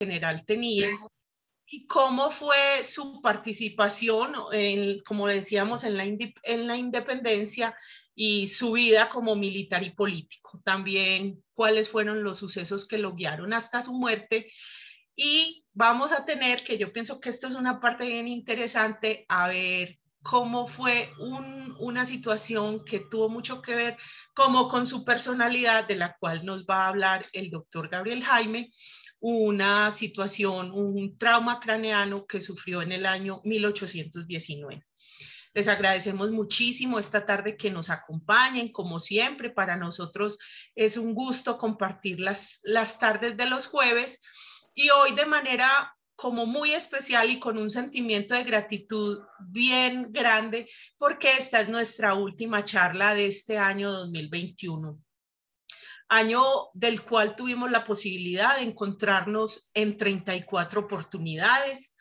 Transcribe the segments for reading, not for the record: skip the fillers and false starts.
general tenía y cómo fue su participación, como decíamos, en la independencia y su vida como militar y político. También cuáles fueron los sucesos que lo guiaron hasta su muerte. Y vamos a tener, que yo pienso que esto es una parte bien interesante, a ver cómo fue una situación que tuvo mucho que ver como con su personalidad, de la cual nos va a hablar el doctor Gabriel Jaime, una situación, un trauma craneano que sufrió en el año 1819. Les agradecemos muchísimo esta tarde que nos acompañen, como siempre. Para nosotros es un gusto compartir las tardes de los jueves, y hoy de manera como muy especial y con un sentimiento de gratitud bien grande, porque esta es nuestra última charla de este año 2021. Año del cual tuvimos la posibilidad de encontrarnos en 34 oportunidades,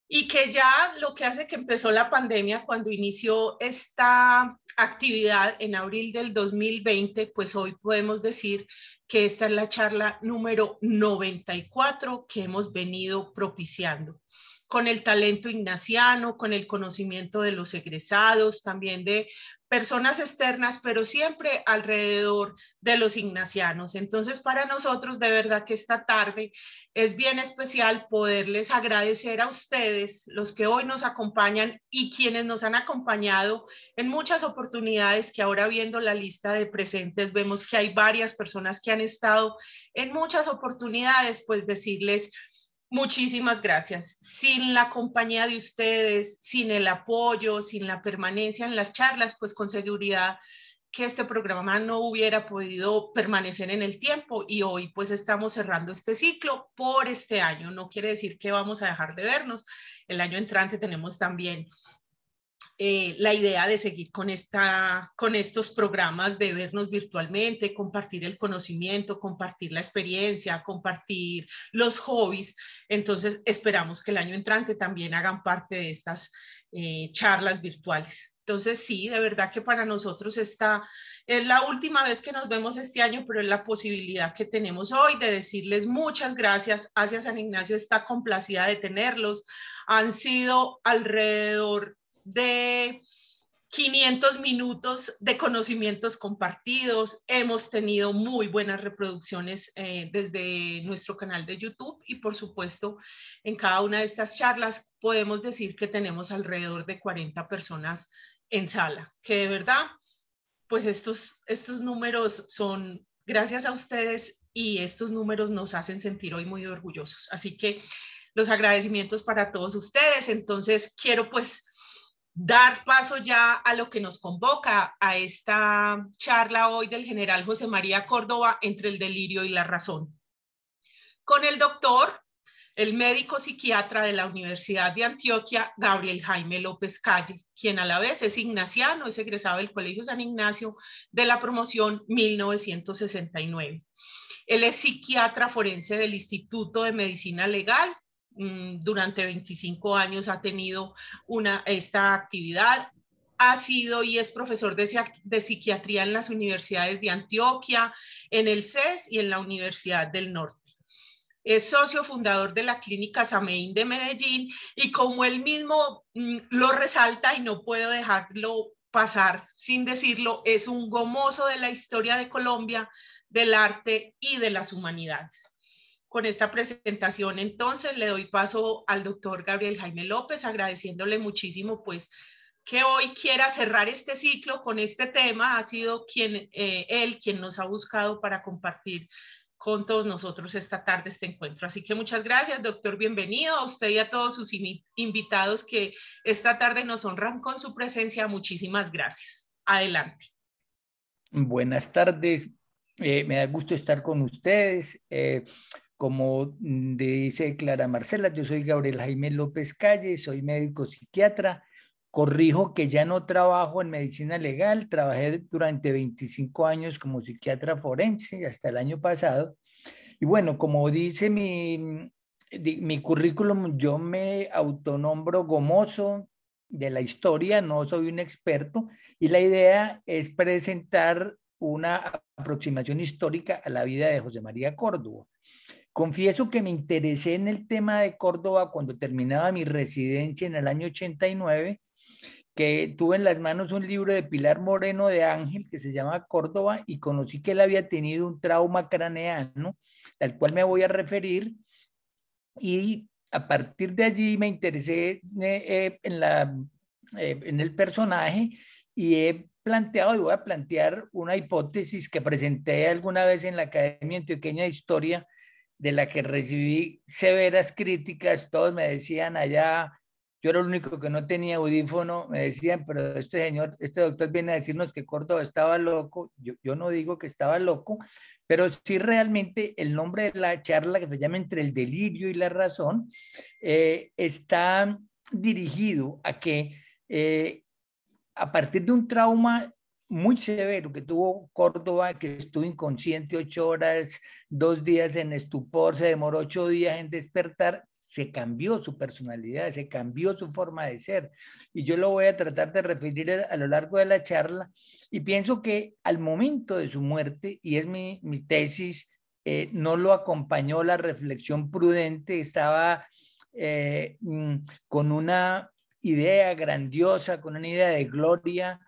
y que ya lo que hace que empezó la pandemia cuando inició esta actividad en abril del 2020, pues hoy podemos decir que esta es la charla número 94 que hemos venido propiciando, con el talento ignaciano, con el conocimiento de los egresados, también de personas externas, pero siempre alrededor de los ignacianos. Entonces, para nosotros, de verdad que esta tarde es bien especial poderles agradecer a ustedes, los que hoy nos acompañan y quienes nos han acompañado en muchas oportunidades, que ahora viendo la lista de presentes vemos que hay varias personas que han estado en muchas oportunidades, pues decirles muchísimas gracias. Sin la compañía de ustedes, sin el apoyo, sin la permanencia en las charlas, pues con seguridad que este programa no hubiera podido permanecer en el tiempo, y hoy pues estamos cerrando este ciclo por este año. No quiere decir que vamos a dejar de vernos. El año entrante tenemos también la idea de seguir con estos programas, de vernos virtualmente, compartir el conocimiento, compartir la experiencia, compartir los hobbies. Entonces esperamos que el año entrante también hagan parte de estas charlas virtuales. Entonces sí, de verdad que para nosotros esta es la última vez que nos vemos este año, pero es la posibilidad que tenemos hoy de decirles muchas gracias. Hacia San Ignacio está complacida de tenerlos. Han sido alrededor de 500 minutos de conocimientos compartidos. Hemos tenido muy buenas reproducciones desde nuestro canal de YouTube, y por supuesto en cada una de estas charlas podemos decir que tenemos alrededor de 40 personas en sala, que de verdad pues estos números son gracias a ustedes, y estos números nos hacen sentir hoy muy orgullosos. Así que los agradecimientos para todos ustedes. Entonces quiero pues dar paso ya a lo que nos convoca a esta charla hoy del general José María Córdoba, entre el delirio y la razón, con el doctor, el médico psiquiatra de la Universidad de Antioquia, Gabriel Jaime López Calle, quien a la vez es ignaciano, es egresado del Colegio San Ignacio de la promoción 1969. Él es psiquiatra forense del Instituto de Medicina Legal. Durante 25 años ha tenido esta actividad. Ha sido y es profesor de psiquiatría en las universidades de Antioquia, en el CES y en la Universidad del Norte. Es socio fundador de la Clínica Sameín de Medellín, y como él mismo lo resalta, y no puedo dejarlo pasar sin decirlo, es un gomoso de la historia de Colombia, del arte y de las humanidades. Con esta presentación, entonces, le doy paso al doctor Gabriel Jaime López, agradeciéndole muchísimo pues que hoy quiera cerrar este ciclo con este tema. Ha sido él quien nos ha buscado para compartir con todos nosotros esta tarde este encuentro. Así que muchas gracias, doctor. Bienvenido a usted y a todos sus invitados que esta tarde nos honran con su presencia. Muchísimas gracias. Adelante. Buenas tardes. Me da gusto estar con ustedes. Como dice Clara Marcela, yo soy Gabriel Jaime López Calle, soy médico psiquiatra. Corrijo que ya no trabajo en medicina legal, trabajé durante 25 años como psiquiatra forense hasta el año pasado. Y bueno, como dice mi currículum, yo me autonombro gomoso de la historia, no soy un experto, y la idea es presentar una aproximación histórica a la vida de José María Córdoba. confieso que me interesé en el tema de Córdoba cuando terminaba mi residencia en el año 89, que tuve en las manos un libro de Pilar Moreno de Ángel que se llama Córdoba y conocí que él había tenido un trauma craneano, al cual me voy a referir, y a partir de allí me interesé en el personaje y he planteado y voy a plantear una hipótesis que presenté alguna vez en la Academia Antioqueña de Historia, de la que recibí severas críticas. Todos me decían allá, yo era el único que no tenía audífono, me decían, pero este señor, este doctor viene a decirnos que Córdoba estaba loco. Yo no digo que estaba loco, pero sí realmente el nombre de la charla, que se llama Entre el delirio y la razón, está dirigido a que a partir de un trauma muy severo que tuvo Córdoba, que estuvo inconsciente 8 horas, 2 días en estupor, se demoró 8 días en despertar, se cambió su personalidad, se cambió su forma de ser. Y yo lo voy a tratar de referir a lo largo de la charla. Y pienso que al momento de su muerte, y es mi tesis, no lo acompañó la reflexión prudente, estaba con una idea grandiosa, con una idea de gloria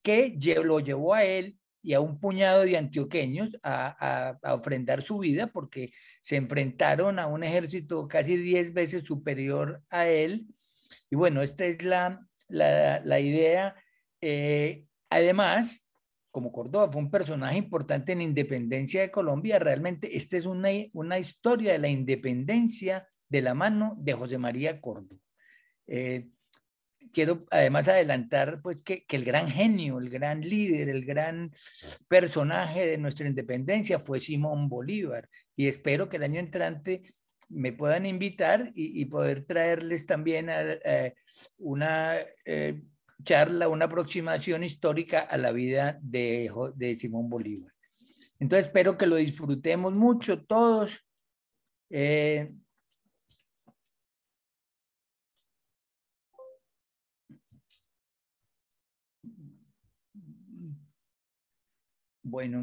que lo llevó a él y a un puñado de antioqueños a ofrendar su vida porque se enfrentaron a un ejército casi 10 veces superior a él. Y bueno, esta es la idea. Además, como Córdoba fue un personaje importante en la independencia de Colombia, realmente esta es una historia de la independencia de la mano de José María Córdoba. Quiero además adelantar pues que el gran genio, el gran líder, el gran personaje de nuestra independencia fue Simón Bolívar, y espero que el año entrante me puedan invitar y poder traerles también una charla, una aproximación histórica a la vida de Simón Bolívar. Entonces espero que lo disfrutemos mucho todos. Bueno,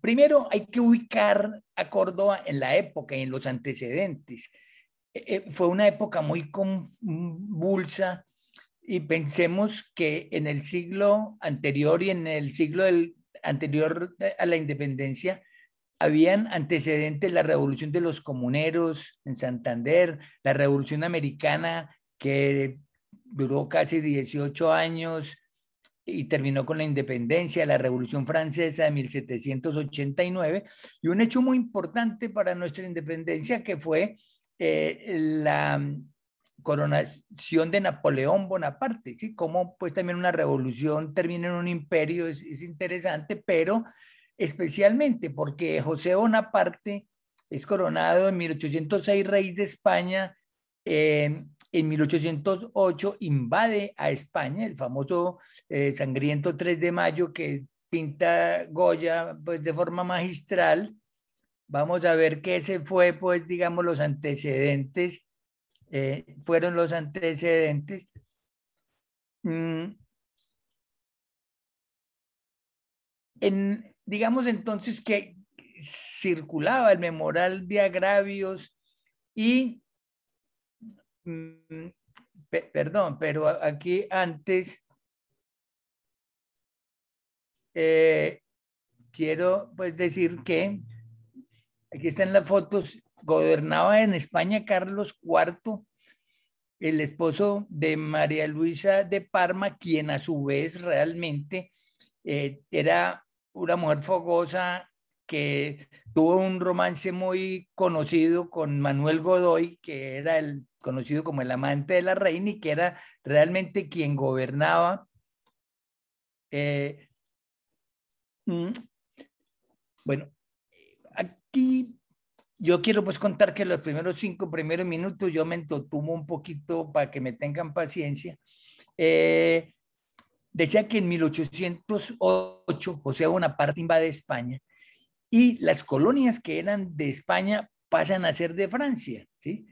primero hay que ubicar a Córdoba en la época y en los antecedentes. Fue una época muy convulsa y pensemos que en el siglo anterior y en el siglo anterior a la independencia habían antecedentes: la revolución de los comuneros en Santander, la revolución americana que duró casi 18 años y terminó con la independencia, la Revolución Francesa de 1789, y un hecho muy importante para nuestra independencia que fue la coronación de Napoleón Bonaparte, ¿sí? Como pues también una revolución termina en un imperio, es interesante, pero especialmente porque José Bonaparte es coronado en 1806 rey de España. En 1808 invade a España, el famoso sangriento 3 de mayo que pinta Goya pues, de forma magistral. Vamos a ver que ese fue, pues, digamos, los antecedentes, fueron los antecedentes. Digamos entonces que circulaba el memorial de agravios y perdón, pero aquí antes quiero pues decir que aquí están las fotos. Gobernaba en España Carlos IV, el esposo de María Luisa de Parma, quien a su vez realmente era una mujer fogosa que tuvo un romance muy conocido con Manuel Godoy, que era el conocido como el amante de la reina y que era realmente quien gobernaba. Bueno, aquí yo quiero pues contar que los primeros 5 minutos yo me entotumo un poquito para que me tengan paciencia. Decía que en 1808 José Bonaparte invade España y las colonias que eran de España pasan a ser de Francia, ¿sí?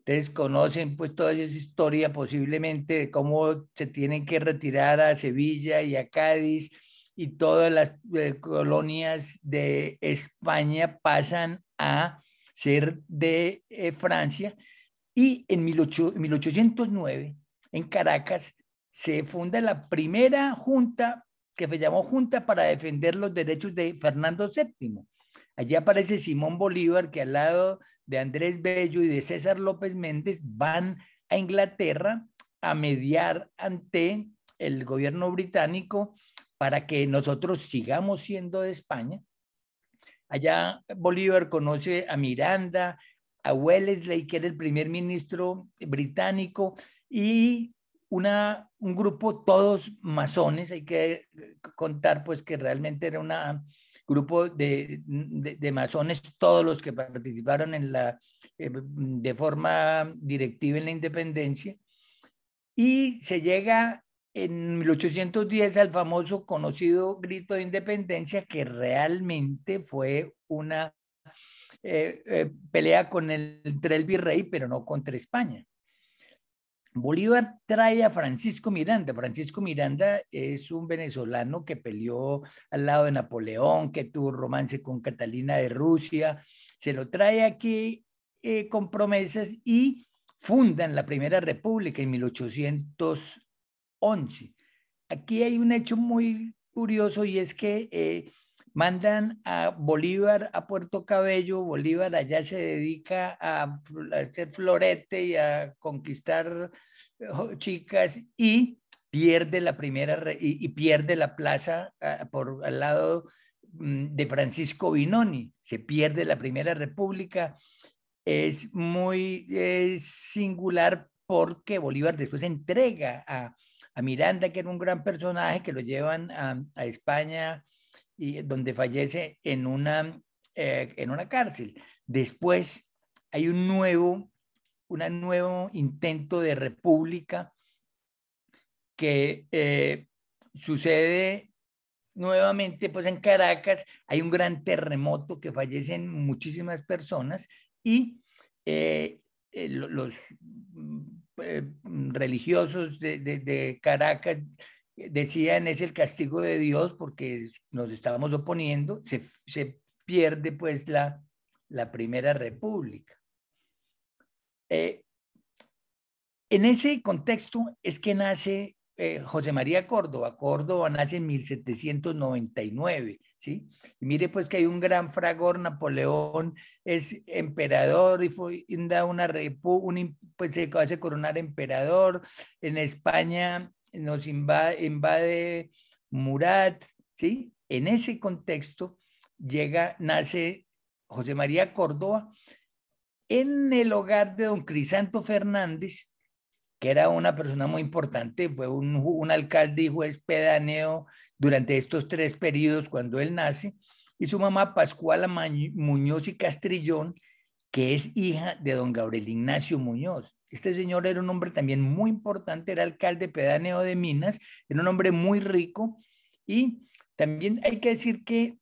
Ustedes conocen pues toda esa historia posiblemente de cómo se tienen que retirar a Sevilla y a Cádiz y todas las colonias de España pasan a ser de Francia. Y en 1809, en Caracas, se funda la primera junta que se llamó Junta para defender los derechos de Fernando VII. Allí aparece Simón Bolívar, que al lado de Andrés Bello y de César López Méndez van a Inglaterra a mediar ante el gobierno británico para que nosotros sigamos siendo de España. Allá Bolívar conoce a Miranda, a Wellesley, que era el primer ministro británico, y un grupo, todos masones. Hay que contar pues que realmente era un grupo de masones, todos los que participaron en de forma directiva en la independencia, y se llega en 1810 al famoso conocido grito de independencia, que realmente fue una pelea entre el virrey, pero no contra España. Bolívar trae a Francisco Miranda. Francisco Miranda es un venezolano que peleó al lado de Napoleón, que tuvo romance con Catalina de Rusia. Se lo trae aquí con promesas y fundan la Primera República en 1811. Aquí hay un hecho muy curioso, y es que mandan a Bolívar a Puerto Cabello. Bolívar allá se dedica a hacer florete y a conquistar chicas, y pierde la y pierde la plaza por al lado de Francisco Binoni. Se pierde la Primera República. Es muy singular porque Bolívar después entrega a Miranda, que era un gran personaje, que lo llevan a España, y donde fallece en una cárcel. Después hay un nuevo intento de república que sucede nuevamente pues en Caracas. Hay un gran terremoto que fallecen muchísimas personas, y los religiosos de Caracas decían: es el castigo de Dios porque nos estábamos oponiendo. Se pierde pues la Primera República. En ese contexto es que nace José María Córdoba. Córdoba nace en 1799, ¿sí? Y mire pues que hay un gran fragor. Napoleón es emperador y funda una república, pues se hace coronar emperador. En España nos invade Murat, ¿sí? En ese contexto nace José María Córdoba en el hogar de don Crisanto Fernández, que era una persona muy importante. Fue un alcalde y juez pedáneo durante estos 3 periodos cuando él nace, y su mamá Pascuala Muñoz y Castrillón, que es hija de don Gabriel Ignacio Muñoz. Este señor era un hombre también muy importante, era alcalde pedáneo de Minas, era un hombre muy rico. Y también hay que decir que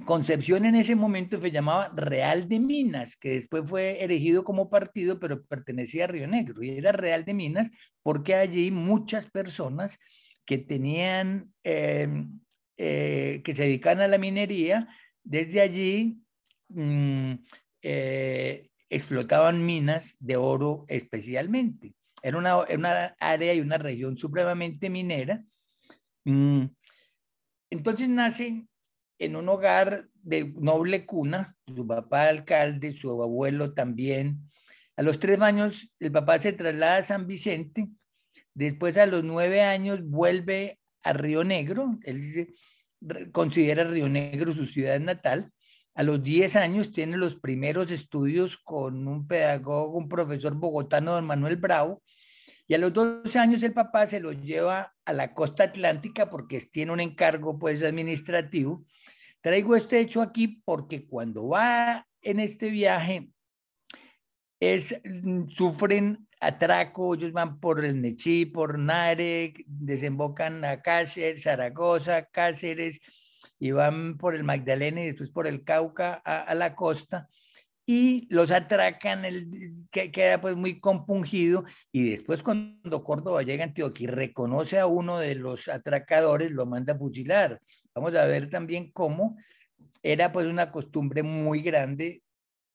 Concepción en ese momento se llamaba Real de Minas, que después fue erigido como partido, pero pertenecía a Río Negro, y era Real de Minas porque allí muchas personas que tenían, que se dedican a la minería, desde allí explotaban minas de oro especialmente. Era una área y una región supremamente minera. Entonces nace en un hogar de noble cuna, su papá alcalde, su abuelo también. A los 3 años el papá se traslada a San Vicente. Después, a los 9 años, vuelve a Río Negro. Él considera Río Negro su ciudad natal. A los 10 años tiene los primeros estudios con un pedagogo, un profesor bogotano, don Manuel Bravo. Y a los 12 años el papá se lo lleva a la costa atlántica porque tiene un encargo pues administrativo. Traigo este hecho aquí porque cuando va en este viaje sufren atraco. Ellos van por el Nechí, por Nare, desembocan a Cáceres, Zaragoza, Cáceres, y van por el Magdalena y después por el Cauca a la costa. y los atracan, que queda pues muy compungido, y después cuando Córdoba llega a Antioquia y reconoce a uno de los atracadores, lo manda a fusilar. Vamos a ver también cómo era pues una costumbre muy grande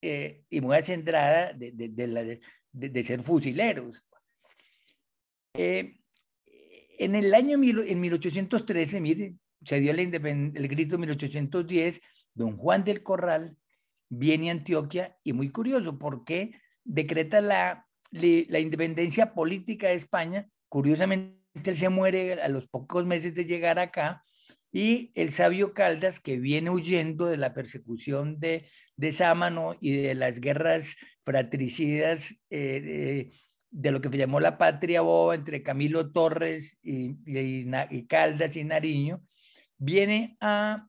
y muy acendrada de ser fusileros. En el año en 1813, mire, se dio el grito 1810, don Juan del Corral viene a Antioquia y muy curioso porque decreta la independencia política de España. Curiosamente, él se muere a los pocos meses de llegar acá y el sabio Caldas, que viene huyendo de la persecución de Sámano y de las guerras fratricidas de lo que se llamó la Patria Boba entre Camilo Torres y Caldas y Nariño, viene a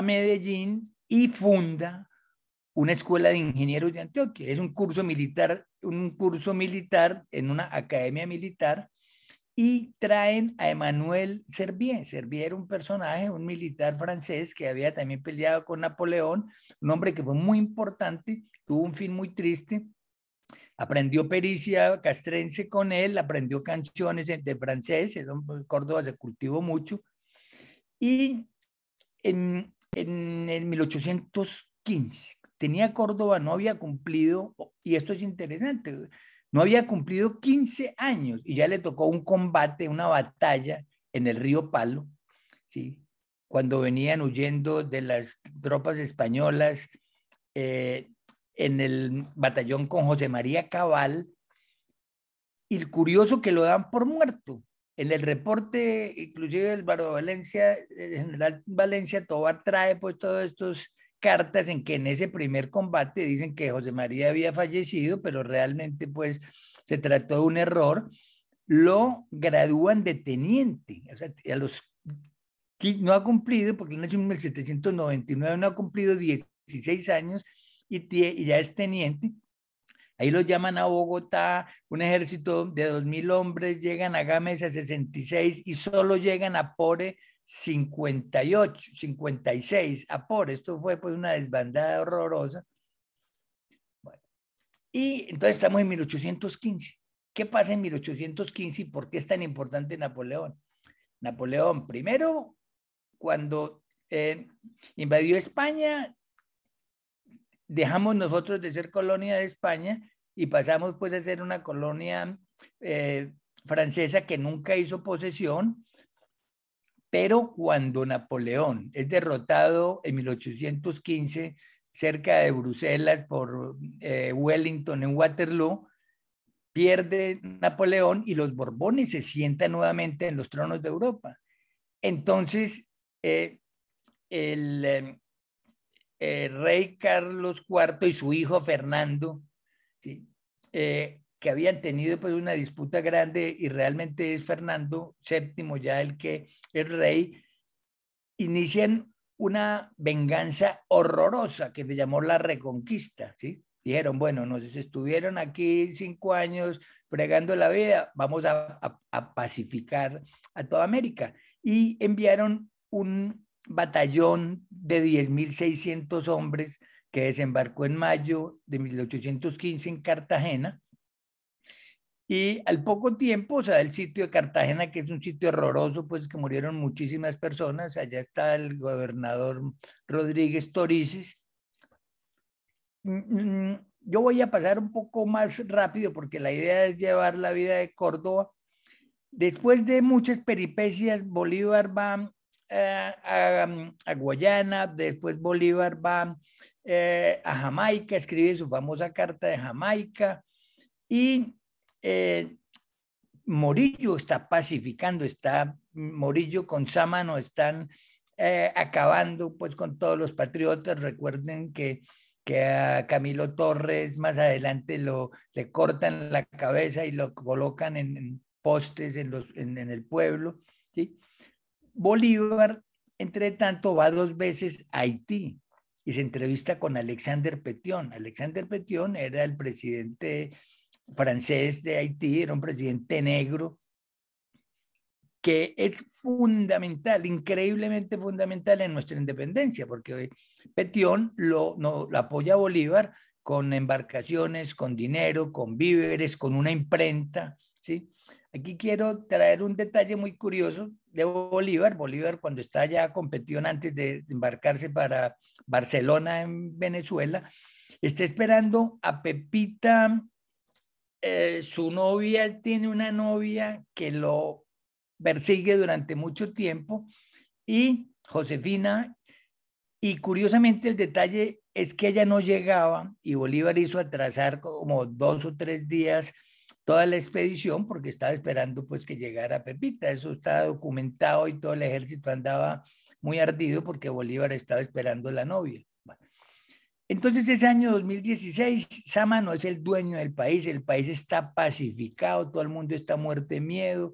Medellín y funda una escuela de ingenieros de Antioquia. Es un curso militar en una academia militar, y traen a Emmanuel Servier. Servier era un personaje, un militar francés que había también peleado con Napoleón, un hombre que fue muy importante, tuvo un fin muy triste. Aprendió pericia castrense con él, aprendió canciones de francés, en Córdoba se cultivó mucho, y en el 1815 tenía Córdoba, no había cumplido, y esto es interesante, no había cumplido 15 años y ya le tocó un combate, una batalla en el río Palo, ¿sí? Cuando venían huyendo de las tropas españolas, en el batallón con José María Cabal, y el curioso que lo dan por muerto. En el reporte, inclusive el Baro Valencia, el general Valencia Tobar trae pues todas estas cartas en que en ese primer combate dicen que José María había fallecido, pero realmente pues se trató de un error. Lo gradúan de teniente, o sea, no ha cumplido, porque nació en 1799, no ha cumplido 16 años y ya es teniente. Ahí lo llaman a Bogotá, un ejército de 2.000 hombres, llegan a Gámez a 66 y solo llegan a Pore 58, 56 a Pore. Esto fue pues una desbandada horrorosa. Bueno, y entonces estamos en 1815. ¿Qué pasa en 1815 y por qué es tan importante Napoleón? Napoleón, primero, cuando invadió España, dejamos nosotros de ser colonia de España y pasamos pues a ser una colonia francesa que nunca hizo posesión, pero cuando Napoleón es derrotado en 1815 cerca de Bruselas por Wellington en Waterloo, pierde Napoleón y los Borbones se sientan nuevamente en los tronos de Europa. Entonces, el rey Carlos IV y su hijo Fernando, ¿sí? Que habían tenido pues una disputa grande, y realmente es Fernando VII ya el que es rey, inician una venganza horrorosa que se llamó la Reconquista, ¿sí? Dijeron, bueno, nos estuvieron aquí 5 años fregando la vida, vamos a pacificar a toda América, y enviaron un batallón de 10.600 hombres que desembarcó en mayo de 1815 en Cartagena, y al poco tiempo, o sea, el sitio de Cartagena, que es un sitio horroroso, pues que murieron muchísimas personas, allá está el gobernador Rodríguez Torices. Yo voy a pasar un poco más rápido porque la idea es llevar la vida de Córdoba. Después de muchas peripecias, Bolívar va a Guayana, después Bolívar va a Jamaica, escribe su famosa carta de Jamaica, y Morillo está pacificando, Morillo con Sámano están acabando pues con todos los patriotas. Recuerden que a Camilo Torres más adelante le cortan la cabeza y lo colocan en postes en el pueblo, ¿sí? Bolívar, entre tanto, va 2 veces a Haití y se entrevista con Alexander Petion. Alexander Petion era el presidente francés de Haití, era un presidente negro que es fundamental, increíblemente fundamental en nuestra independencia, porque Petion lo apoya a Bolívar con embarcaciones, con dinero, con víveres, con una imprenta, ¿sí? Aquí quiero traer un detalle muy curioso de Bolívar. Bolívar, cuando está ya competición antes de embarcarse para Barcelona en Venezuela, está esperando a Pepita, su novia. Él tiene una novia que lo persigue durante mucho tiempo, y Josefina, y curiosamente el detalle es que ella no llegaba y Bolívar hizo atrasar como 2 o 3 días toda la expedición porque estaba esperando pues que llegara Pepita. Eso está documentado y todo el ejército andaba muy ardido porque Bolívar estaba esperando a la novia. Bueno, entonces ese año 2016, Sama no es el dueño del país, el país está pacificado, todo el mundo está muerto de miedo,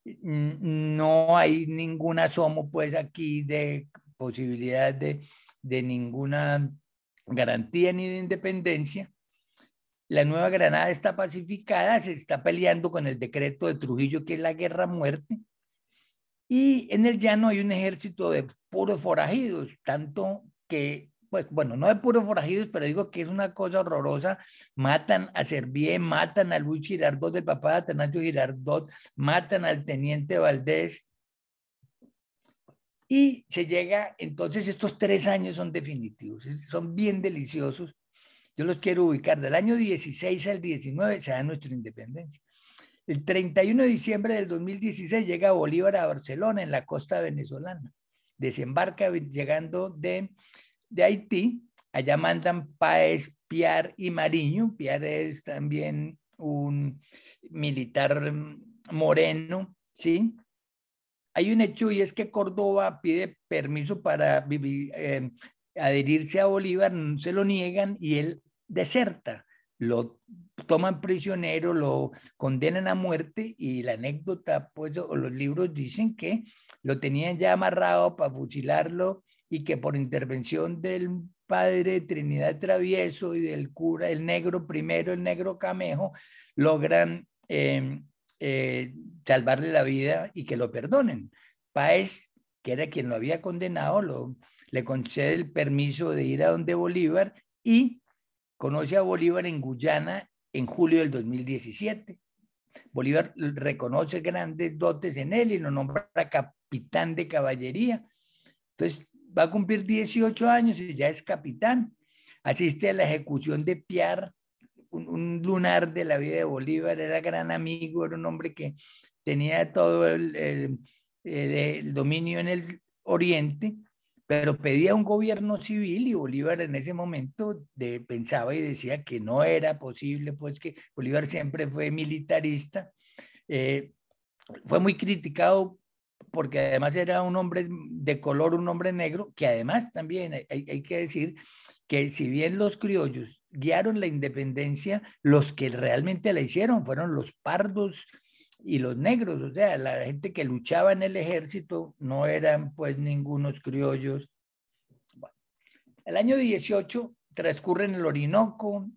no hay ningún asomo pues aquí de posibilidad de ninguna garantía ni de independencia. La Nueva Granada está pacificada, se está peleando con el decreto de Trujillo, que es la guerra a muerte, y en el llano hay un ejército de puros forajidos, tanto que, pues bueno, no de puros forajidos, pero digo que es una cosa horrorosa. Matan a Servié, matan a Luis Girardot, el papá de Atanasio Girardot, matan al teniente Valdés, y se llega, entonces estos 3 años son definitivos, son bien deliciosos. Yo los quiero ubicar, del año 16 al 19 se da nuestra independencia. El 31 de diciembre del 2016 llega Bolívar a Barcelona, en la costa venezolana. Desembarca llegando de Haití. Allá mandan Páez, Piar y Mariño. Piar es también un militar moreno, ¿sí? Hay un hecho, y es que Córdoba pide permiso para adherirse a Bolívar, se lo niegan y él deserta. Lo toman prisionero, lo condenan a muerte, y la anécdota, pues, o los libros dicen que lo tenían ya amarrado para fusilarlo, y que por intervención del padre Trinidad Travieso y del cura, el negro primero, el negro Camejo, logran salvarle la vida y que lo perdonen. Páez, que era quien lo había condenado, le concede el permiso de ir a donde Bolívar, y conoce a Bolívar en Guyana en julio del 2017. Bolívar reconoce grandes dotes en él y lo nombra capitán de caballería. Entonces va a cumplir 18 años y ya es capitán. Asiste a la ejecución de Piar, un lunar de la vida de Bolívar. Era gran amigo, era un hombre que tenía todo el dominio en el oriente, pero pedía un gobierno civil, y Bolívar en ese momento pensaba y decía que no era posible, pues que Bolívar siempre fue militarista. Fue muy criticado porque además era un hombre de color, un hombre negro, que además también hay que decir que si bien los criollos guiaron la independencia, los que realmente la hicieron fueron los pardos y los negros. O sea, la gente que luchaba en el ejército no eran pues ningunos criollos. Bueno, el año 18 transcurre en el Orinoco.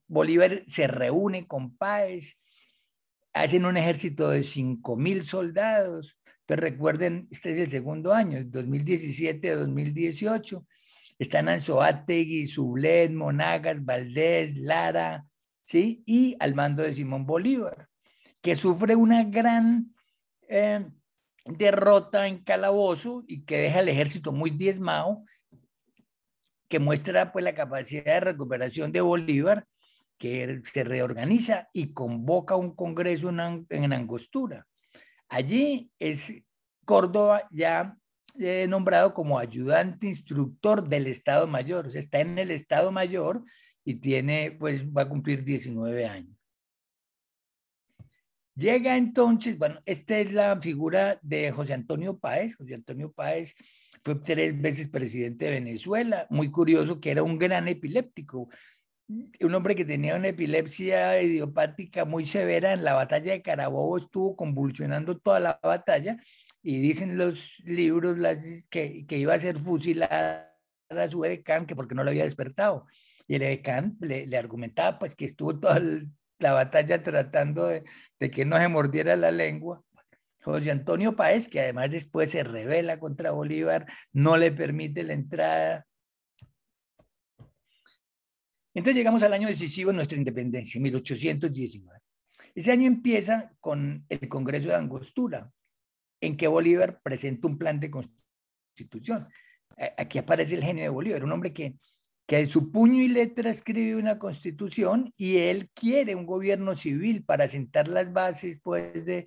Bolívar se reúne con Páez, hacen un ejército de 5.000 soldados. Entonces recuerden, este es el segundo año, 2017 a 2018. Están Anzoátegui, Sublet, Monagas, Valdés, Lara, ¿sí? Y al mando de Simón Bolívar, que sufre una gran derrota en Calabozo y que deja el ejército muy diezmado, que muestra pues la capacidad de recuperación de Bolívar, que se reorganiza y convoca un congreso en Angostura. Allí es Córdoba ya nombrado como ayudante instructor del Estado Mayor. O sea, está en el Estado Mayor y pues va a cumplir 19 años. Llega entonces, bueno, esta es la figura de José Antonio Páez. José Antonio Páez fue 3 veces presidente de Venezuela. Muy curioso que era un gran epiléptico, un hombre que tenía una epilepsia idiopática muy severa. En la batalla de Carabobo estuvo convulsionando toda la batalla, y dicen los libros que iba a ser fusilada a su edecán, que porque no lo había despertado. Y el edecán le argumentaba pues que estuvo toda la batalla tratando de que no se mordiera la lengua. José Antonio Páez, que además después se rebela contra Bolívar, no le permite la entrada. Entonces llegamos al año decisivo de nuestra independencia, 1819. Ese año empieza con el Congreso de Angostura, en que Bolívar presenta un plan de constitución. Aquí aparece el genio de Bolívar, un hombre que de su puño y letra escribe una constitución y él quiere un gobierno civil para sentar las bases, pues, de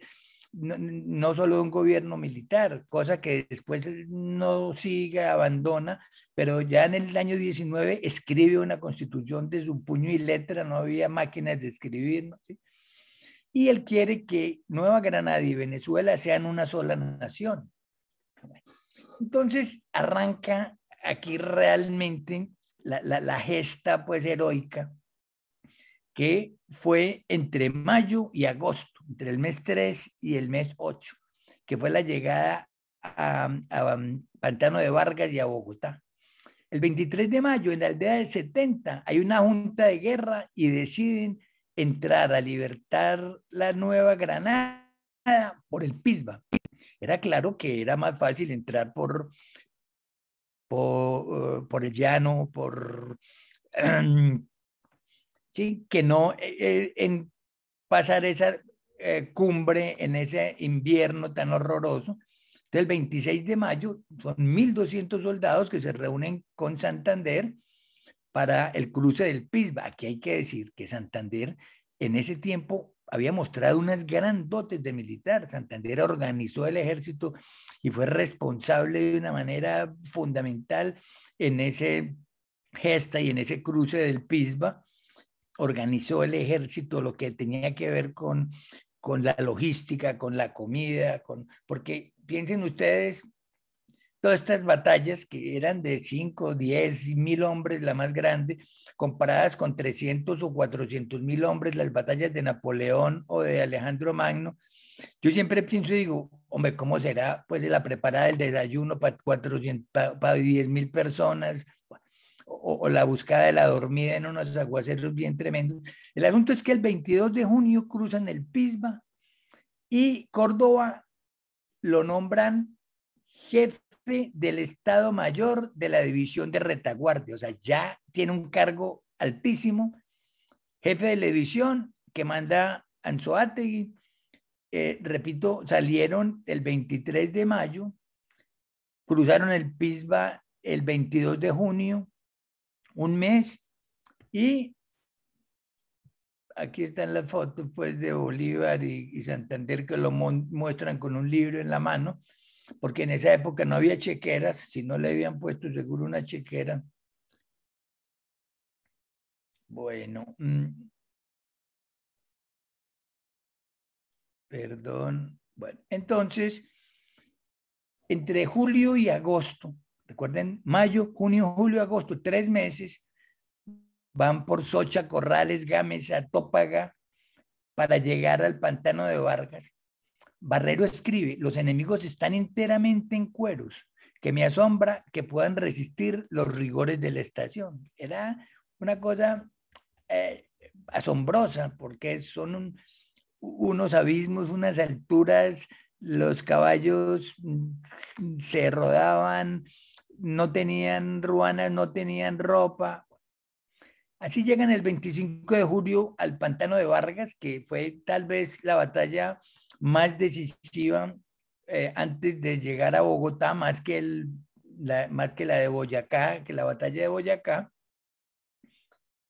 no solo de un gobierno militar, cosa que después no sigue, abandona, pero ya en el año 19 escribe una constitución de su puño y letra, no había máquinas de escribir, ¿no? ¿Sí? Y él quiere que Nueva Granada y Venezuela sean una sola nación. Entonces arranca aquí realmente la gesta, pues, heroica, que fue entre mayo y agosto, entre el mes 3 y el mes 8, que fue la llegada a Pantano de Vargas y a Bogotá. El 23 de mayo, en la aldea del 70, hay una junta de guerra y deciden entrar a libertar la Nueva Granada por el Pisba. Era claro que era más fácil entrar por el llano, sí, que no en pasar esa cumbre en ese invierno tan horroroso. Entonces, el 26 de mayo son 1.200 soldados que se reúnen con Santander para el cruce del Pisba. Aquí hay que decir que Santander en ese tiempo había mostrado unas gran dotes de militar. Santander organizó el ejército y fue responsable de una manera fundamental en ese gesta y en ese cruce del Pisba. Organizó el ejército, lo que tenía que ver con la logística, con la comida, porque piensen ustedes, todas estas batallas que eran de 5, 10, 1.000 hombres, la más grande, comparadas con 300 o 400.000 hombres, las batallas de Napoleón o de Alejandro Magno, yo siempre pienso y digo, hombre, ¿cómo será pues la preparada del desayuno para 10.000 personas? O la buscada de la dormida en unos aguaceros bien tremendos. El asunto es que el 22 de junio cruzan el Pisba y Córdoba lo nombran jefe del Estado Mayor de la División de Retaguardia, o sea, ya tiene un cargo altísimo, jefe de la división que manda Anzoátegui. Repito, salieron el 23 de mayo, cruzaron el Pisba el 22 de junio, un mes, y aquí están las fotos, pues, de Bolívar y Santander, que lo muestran con un libro en la mano, porque en esa época no había chequeras, si no le habían puesto seguro una chequera. Bueno, perdón. Bueno, entonces, entre julio y agosto, recuerden, mayo, junio, julio, agosto, 3 meses, van por Socha, Corrales, Gámez, Atópaga, para llegar al pantano de Vargas. Barrero escribe, los enemigos están enteramente en cueros, que me asombra que puedan resistir los rigores de la estación. Era una cosa asombrosa, porque son unos abismos, unas alturas, los caballos se rodaban, no tenían ruanas, no tenían ropa. Así llegan el 25 de julio al pantano de Vargas, que fue tal vez la batalla más decisiva antes de llegar a Bogotá, más que la de Boyacá, que la batalla de Boyacá.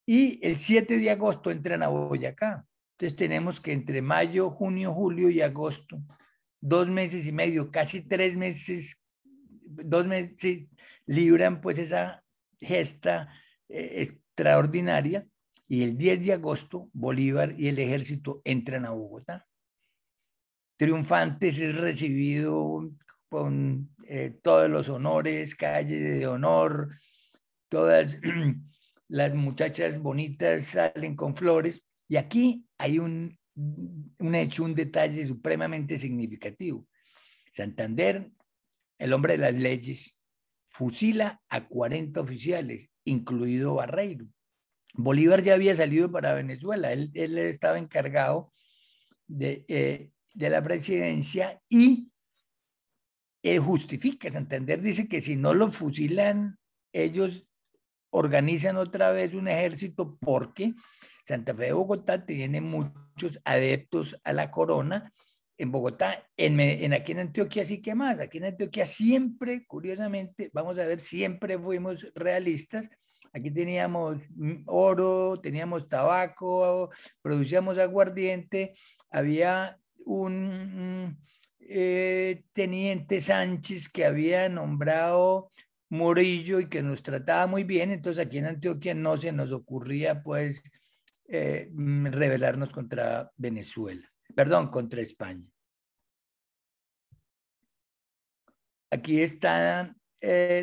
Y el 7 de agosto entran a Boyacá. Entonces tenemos que entre mayo, junio, julio y agosto, 2 meses y medio, casi 3 meses, 2 meses, sí, libran pues esa gesta extraordinaria, y el 10 de agosto Bolívar y el ejército entran a Bogotá. Triunfantes, es recibido con todos los honores, calle de honor, todas las muchachas bonitas salen con flores, y aquí hay un hecho, un detalle supremamente significativo. Santander, el hombre de las leyes, fusila a 40 oficiales, incluido Barreiro. Bolívar ya había salido para Venezuela, él estaba encargado de la presidencia, y él justifica, Santander dice que si no lo fusilan ellos, organizan otra vez un ejército porque Santa Fe de Bogotá tiene muchos adeptos a la corona. En Bogotá, aquí en Antioquia sí que más. Aquí en Antioquia siempre, curiosamente, vamos a ver, siempre fuimos realistas. Aquí teníamos oro, teníamos tabaco, producíamos aguardiente, había un teniente Sánchez que había nombrado Murillo y que nos trataba muy bien, entonces aquí en Antioquia no se nos ocurría pues rebelarnos contra Venezuela, perdón, contra España. Aquí están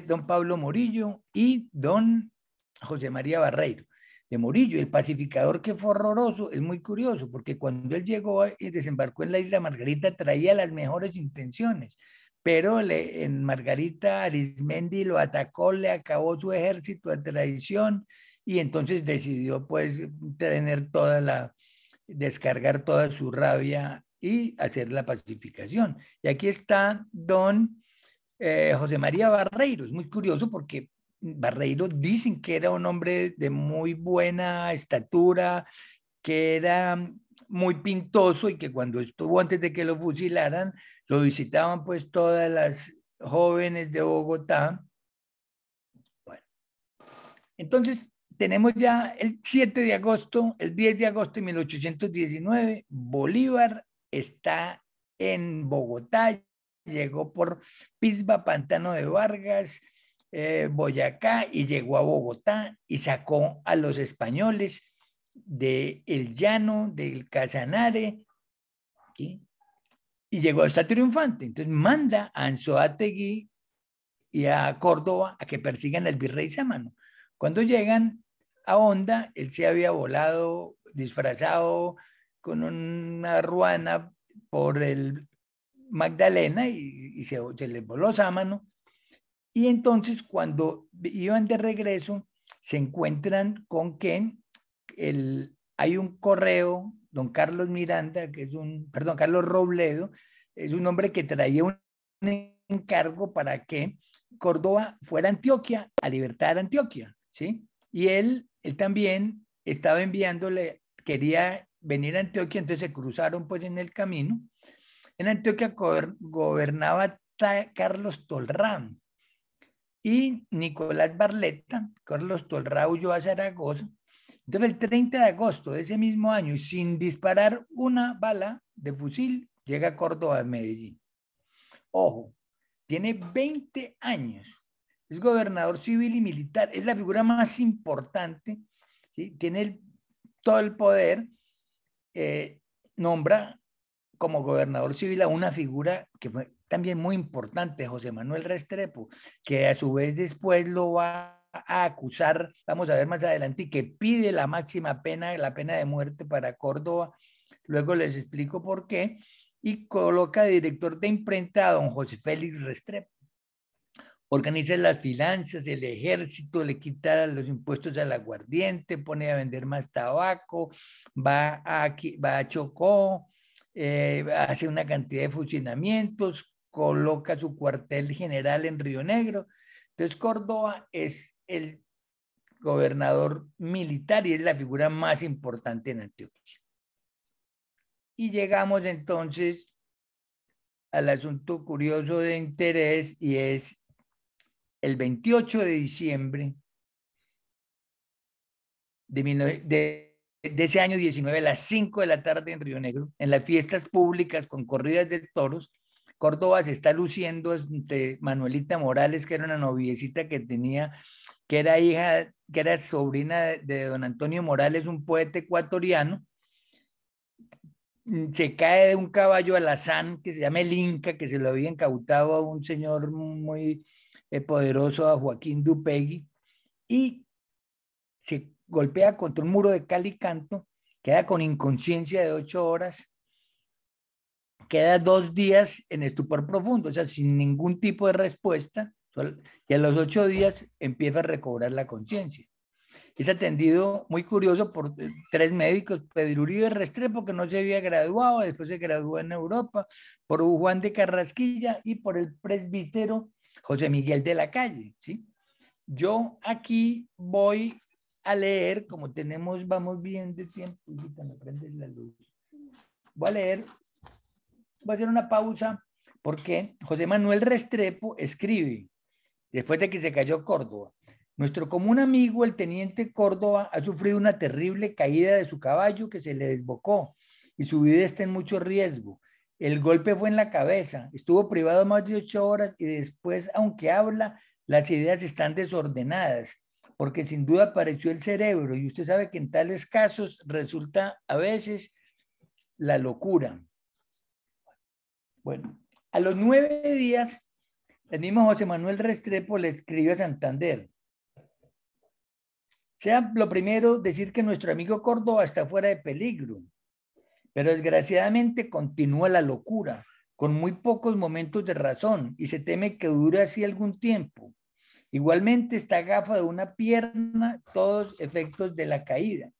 don Pablo Murillo y don José María Barreiro. De Murillo, el pacificador que fue horroroso, es muy curioso, porque cuando él llegó y desembarcó en la isla Margarita traía las mejores intenciones, pero en Margarita Arismendi lo atacó, le acabó su ejército a traición y entonces decidió pues descargar toda su rabia y hacer la pacificación. Y aquí está don José María Barreiro. Es muy curioso porque Barreiro dicen que era un hombre de muy buena estatura, que era muy pintoso y que cuando estuvo antes de que lo fusilaran, lo visitaban pues todas las jóvenes de Bogotá. Bueno, entonces tenemos ya el 7 de agosto, el 10 de agosto de 1819, Bolívar está en Bogotá, llegó por Pisba, Pantano de Vargas, Boyacá y llegó a Bogotá y sacó a los españoles de El Llano, del Casanare, ¿sí? Y llegó hasta triunfante. Entonces manda a Anzoátegui y a Córdoba a que persigan al virrey Sámano. Cuando llegan a Honda, él se había volado disfrazado con una ruana por el Magdalena y se le voló Sámano. Y entonces cuando iban de regreso, se encuentran con que hay un correo, don Carlos Miranda, que es Carlos Robledo, es un hombre que traía un encargo para que Córdoba fuera a Antioquia a libertar a Antioquia, ¿sí? Y él también estaba enviándole, quería venir a Antioquia, entonces se cruzaron pues en el camino. En Antioquia gobernaba Carlos Tolrán y Nicolás Barletta. Carlos Tolrán huyó a Zaragoza. Entonces el 30 de agosto de ese mismo año, sin disparar una bala de fusil, llega a Córdoba de Medellín. Ojo, tiene 20 años, es gobernador civil y militar, es la figura más importante, ¿sí? Tiene todo el poder, nombra como gobernador civil a una figura que fue también muy importante, José Manuel Restrepo, que a su vez después lo va a acusar, vamos a ver más adelante, y que pide la máxima pena, la pena de muerte para Córdoba. Luego les explico por qué. Y coloca de director de imprenta a don José Félix Restrepo. Organiza las finanzas, el ejército, le quita los impuestos al aguardiente, pone a vender más tabaco, va a Chocó, hace una cantidad de fusilamientos, coloca su cuartel general en Río Negro. Entonces Córdoba es el gobernador militar y es la figura más importante en Antioquia. Y llegamos entonces al asunto curioso de interés y es el 28 de diciembre de ese año 19, a las 5 de la tarde en Río Negro, en las fiestas públicas con corridas de toros, Córdoba se está luciendo ante Manuelita Morales, que era una noviecita que tenía, que era sobrina de don Antonio Morales, un poeta ecuatoriano. Se cae de un caballo alazán que se llama el Inca, que se lo había incautado a un señor muy poderoso, a Joaquín Dupegui, y se golpea contra un muro de cal y canto, queda con inconsciencia de 8 horas, queda 2 días en estupor profundo, o sea, sin ningún tipo de respuesta, y a los 8 días empieza a recobrar la conciencia. Es atendido, muy curioso, por 3 médicos, Pedro Uribe Restrepo, que no se había graduado, después se graduó en Europa, por Juan de Carrasquilla y por el presbítero José Miguel de la Calle, ¿sí? Yo aquí voy a leer, como vamos bien de tiempo, me prendes la luz. Voy a leer, voy a hacer una pausa porque José Manuel Restrepo escribe, después de que se cayó Córdoba: nuestro común amigo, el teniente Córdoba, ha sufrido una terrible caída de su caballo que se le desbocó y su vida está en mucho riesgo. El golpe fue en la cabeza, estuvo privado más de 8 horas y después, aunque habla, las ideas están desordenadas, porque sin duda apareció el cerebro y usted sabe que en tales casos resulta a veces la locura. Bueno, a los 9 días, el mismo José Manuel Restrepo le escribe a Santander: sea lo primero decir que nuestro amigo Córdoba está fuera de peligro, pero desgraciadamente continúa la locura, con muy pocos momentos de razón, y se teme que dure así algún tiempo. Igualmente está gafa de una pierna, todos efectos de la caída.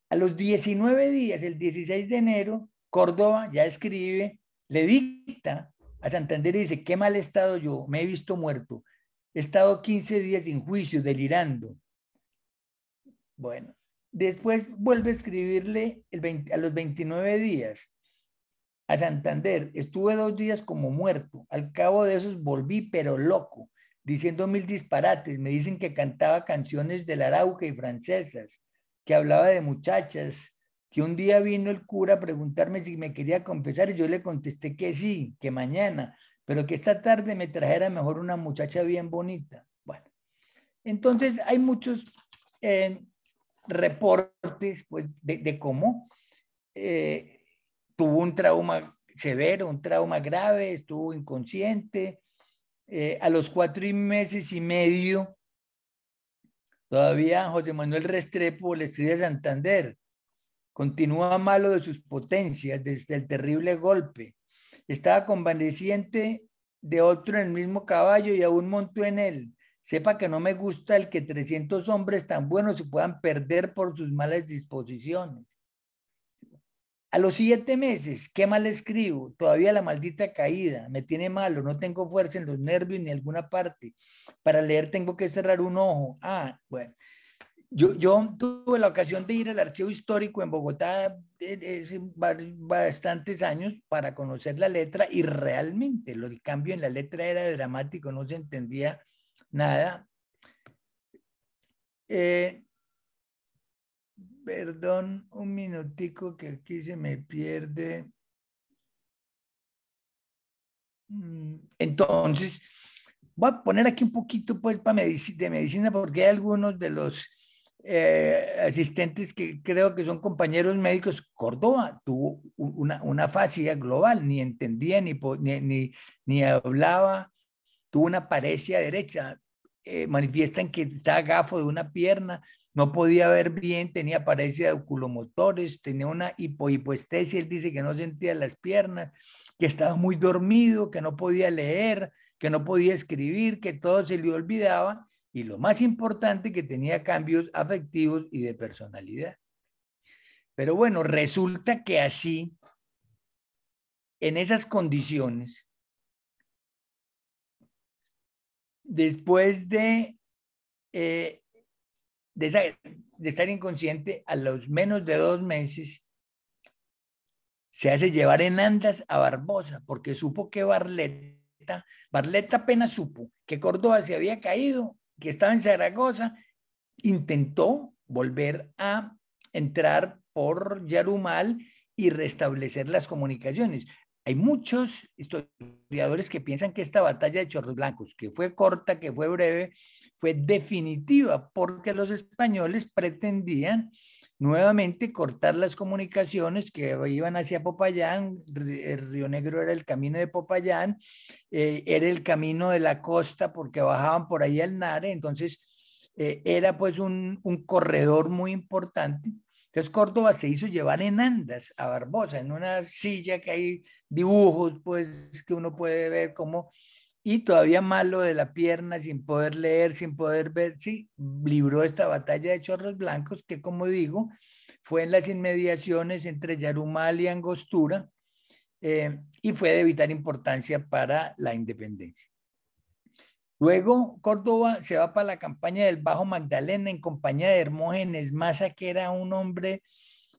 A los 19 días, el 16 de enero, Córdoba ya escribe, le dicta a Santander y dice: qué mal estado yo, me he visto muerto, he estado 15 días sin juicio, delirando. Bueno, después vuelve a escribirle a los 29 días a Santander: estuve 2 días como muerto, al cabo de esos volví pero loco, diciendo mil disparates, me dicen que cantaba canciones del Arauca y francesas, que hablaba de muchachas, que un día vino el cura a preguntarme si me quería confesar y yo le contesté que sí, que mañana, pero que esta tarde me trajera mejor una muchacha bien bonita. Bueno, entonces hay muchos reportes pues, de cómo tuvo un trauma severo, un trauma grave, estuvo inconsciente. A los 4 meses y medio, todavía José Manuel Restrepo le escribe a Santander: continúa malo de sus potencias desde el terrible golpe. Estaba convaleciente de otro en el mismo caballo y aún montó en él. Sepa que no me gusta el que 300 hombres tan buenos se puedan perder por sus malas disposiciones. A los 7 meses, ¿qué mal escribo? Todavía la maldita caída, me tiene malo, no tengo fuerza en los nervios ni en alguna parte. Para leer tengo que cerrar un ojo. Ah, bueno. Yo tuve la ocasión de ir al Archivo Histórico en Bogotá hace bastantes años para conocer la letra y realmente el cambio en la letra era dramático, no se entendía nada. Perdón, un minutico que aquí se me pierde. Entonces, voy a poner aquí un poquito pues de medicina porque hay algunos de los asistentes que creo que son compañeros médicos. Córdoba tuvo una fascia global, ni entendía ni hablaba, tuvo una paresia derecha, manifiestan que estaba gafo de una pierna, no podía ver bien, tenía paresia de oculomotores, tenía una hipoestesia, él dice que no sentía las piernas, que estaba muy dormido, que no podía leer, que no podía escribir, que todo se le olvidaba y lo más importante, que tenía cambios afectivos y de personalidad. Pero bueno, resulta que así, en esas condiciones, después de estar inconsciente, a los menos de 2 meses, se hace llevar en andas a Barbosa, porque supo que Barletta apenas supo que Córdoba se había caído, que estaba en Zaragoza, intentó volver a entrar por Yarumal y restablecer las comunicaciones. Hay muchos historiadores que piensan que esta batalla de Chorros Blancos, que fue corta, que fue breve, fue definitiva, porque los españoles pretendían nuevamente cortar las comunicaciones que iban hacia Popayán. El Río Negro era el camino de Popayán, era el camino de la costa porque bajaban por ahí al Nare, entonces era pues un corredor muy importante. Entonces Córdoba se hizo llevar en andas a Barbosa, en una silla que hay dibujos pues que uno puede ver como, y todavía malo de la pierna, sin poder leer, sin poder ver, sí, libró esta batalla de Chorros Blancos que, como digo, fue en las inmediaciones entre Yarumal y Angostura, y fue de vital importancia para la independencia. Luego Córdoba se va para la campaña del Bajo Magdalena en compañía de Hermógenes Maza, que era un hombre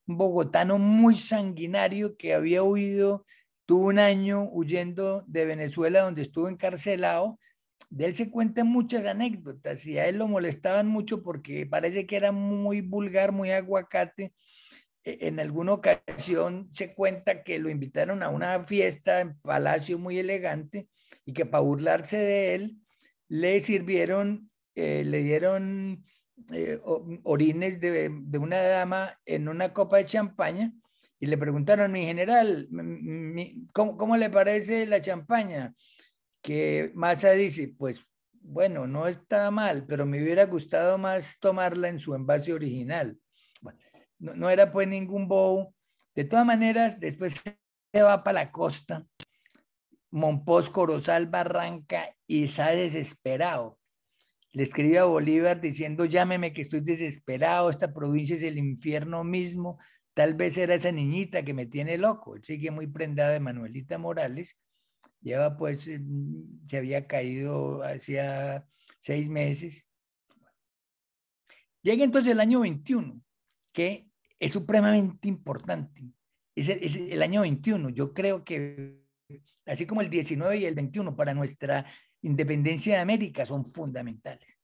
bogotano muy sanguinario que había huido, tuvo un año huyendo de Venezuela donde estuvo encarcelado. De él se cuentan muchas anécdotas y a él lo molestaban mucho porque parece que era muy vulgar, muy aguacate. En alguna ocasión se cuenta que lo invitaron a una fiesta en palacio muy elegante y que para burlarse de él le sirvieron, le dieron orines de una dama en una copa de champaña y le preguntaron, mi general, ¿cómo le parece la champaña? Que Maza dice, pues bueno, no está mal, pero me hubiera gustado más tomarla en su envase original. Bueno, no era pues ningún bobo. De todas maneras, después se va para la costa, Monpós, Corozal, Barranca y está desesperado. Le escribe a Bolívar diciendo, llámeme que estoy desesperado, esta provincia es el infierno mismo, tal vez era esa niñita que me tiene loco. Él sigue muy prendado de Manuelita Morales, lleva pues, se había caído hacía 6 meses. Llega entonces el año 21, que es supremamente importante. Es el año 21, yo creo que así como el 19 y el 21 para nuestra independencia de América son fundamentales.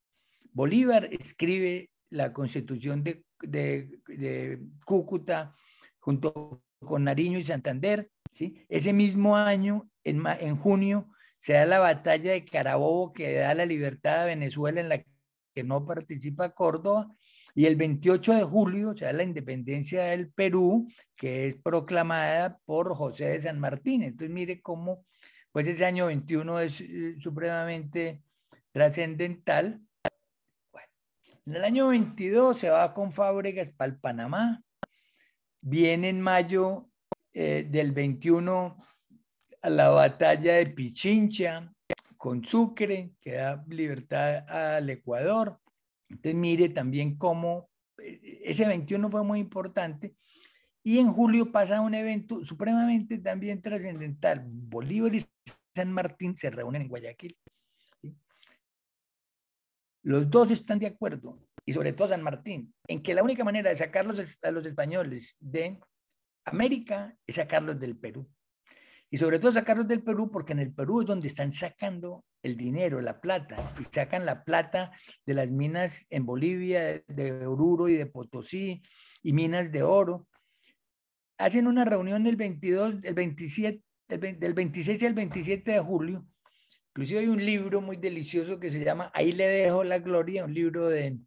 Bolívar escribe la Constitución de Cúcuta junto con Nariño y Santander, ¿sí? Ese mismo año, en junio, se da la batalla de Carabobo que da la libertad a Venezuela, en la que no participa Córdoba, y el 28 de julio se da la independencia del Perú, que es proclamada por José de San Martín. Entonces mire cómo pues ese año 21 es supremamente trascendental. Bueno, en el año 22 se va con Fábregas para el Panamá, viene en mayo del 21 a la batalla de Pichincha con Sucre, que da libertad al Ecuador. Entonces mire también cómo ese 21 fue muy importante. Y en julio pasa un evento supremamente también trascendental. Bolívar y San Martín se reúnen en Guayaquil. ¿Sí? Los dos están de acuerdo, y sobre todo San Martín, en que la única manera de sacarlos a los españoles de América es sacarlos del Perú. Y sobre todo sacarlos del Perú porque en el Perú es donde están sacando el dinero, la plata, y sacan la plata de las minas en Bolivia, de Oruro y de Potosí, y minas de oro. Hacen una reunión el 22, el 27, del 26 al 27 de julio. Inclusive hay un libro muy delicioso que se llama Ahí le dejo la gloria, un libro de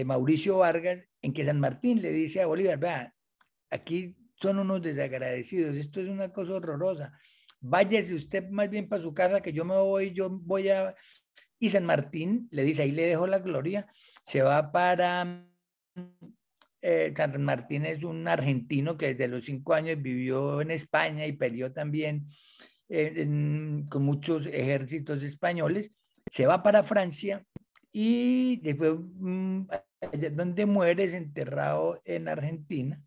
Mauricio Vargas, en que San Martín le dice a Bolívar, vea, aquí son unos desagradecidos, esto es una cosa horrorosa, váyase usted más bien para su casa que yo me voy, yo voy a... Y San Martín le dice, ahí le dejo la gloria, se va para... San Martín es un argentino que desde los 5 años vivió en España y peleó también con muchos ejércitos españoles, se va para Francia y después donde muere es enterrado en Argentina.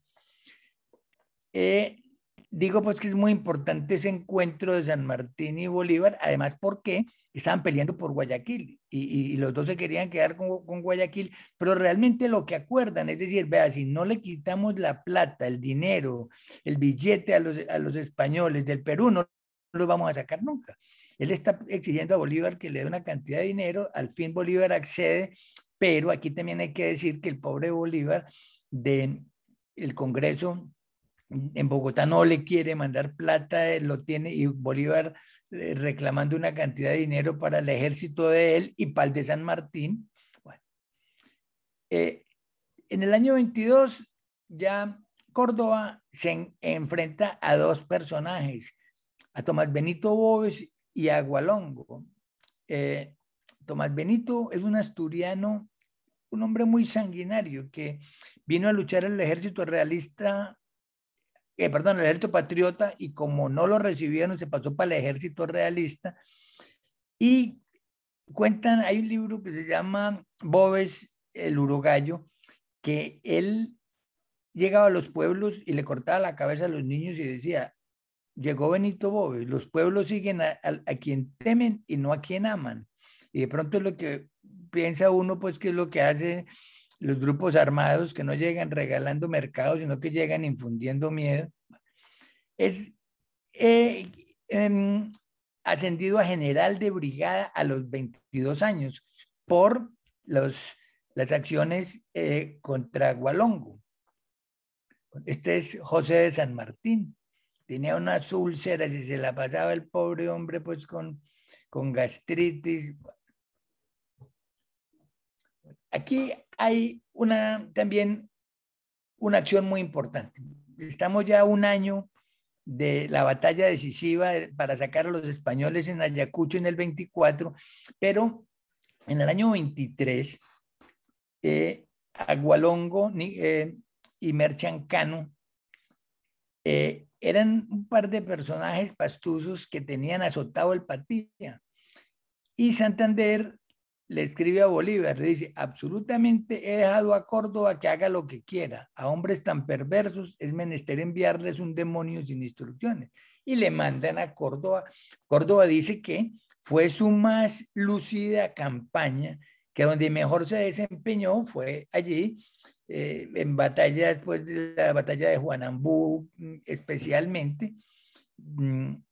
Digo pues que es muy importante ese encuentro de San Martín y Bolívar, además porque estaban peleando por Guayaquil y los dos se querían quedar con Guayaquil, pero realmente lo que acuerdan, es decir, vea, si no le quitamos la plata, el dinero, el billete a los españoles del Perú, no los vamos a sacar nunca. Él está exigiendo a Bolívar que le dé una cantidad de dinero, al fin Bolívar accede, pero aquí también hay que decir que el pobre Bolívar del Congreso en Bogotá no le quiere mandar plata, lo tiene, y Bolívar reclamando una cantidad de dinero para el ejército de él y para el de San Martín. Bueno, en el año 22 ya Córdoba se enfrenta a dos personajes, a Tomás Benito Boves y a Gualongo. Tomás Benito es un asturiano, un hombre muy sanguinario que vino a luchar en el ejército realista, el ejército patriota, y como no lo recibieron, se pasó para el ejército realista. Y cuentan, hay un libro que se llama Boves, el urogallo, que él llegaba a los pueblos y le cortaba la cabeza a los niños y decía, llegó Benito Boves, los pueblos siguen a quien temen y no a quien aman. y de pronto es lo que piensa uno, pues que es lo que hacen los grupos armados, que no llegan regalando mercados, sino que llegan infundiendo miedo. Es ascendido a general de brigada a los 22 años por las acciones contra Gualongo. Este es José de San Martín. Tenía unas úlceras y se la pasaba el pobre hombre pues con gastritis. Aquí hay también una acción muy importante. Estamos ya a un año de la batalla decisiva para sacar a los españoles en Ayacucho en el 24, pero en el año 23, Agualongo y Merchan Cano eran un par de personajes pastuzos que tenían azotado el Patilla. Y Santander le escribe a Bolívar, le dice, absolutamente he dejado a Córdoba que haga lo que quiera. A hombres tan perversos es menester enviarles un demonio sin instrucciones. Y le mandan a Córdoba. Córdoba dice que fue su más lúcida campaña, que donde mejor se desempeñó fue allí, en batallas, pues la batalla de Juanambú especialmente. Bueno,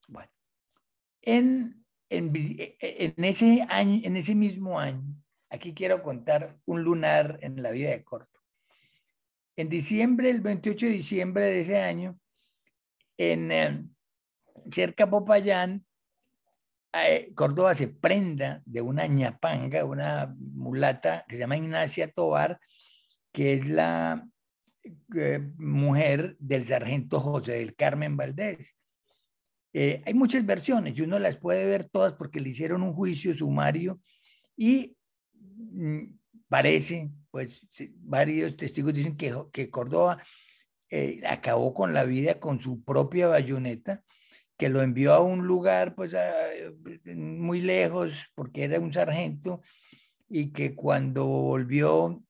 en ese año, en ese mismo año, aquí quiero contar un lunar en la vida de Córdoba. En diciembre, el 28 de diciembre de ese año, en cerca de Popayán, Córdoba se prenda de una ñapanga, una mulata que se llama Ignacia Tobar, que es la mujer del sargento José del Carmen Valdés. Hay muchas versiones y uno las puede ver todas porque le hicieron un juicio sumario y parece, pues varios testigos dicen que Córdoba acabó con la vida con su propia bayoneta, que lo envió a un lugar pues muy lejos porque era un sargento y que cuando volvió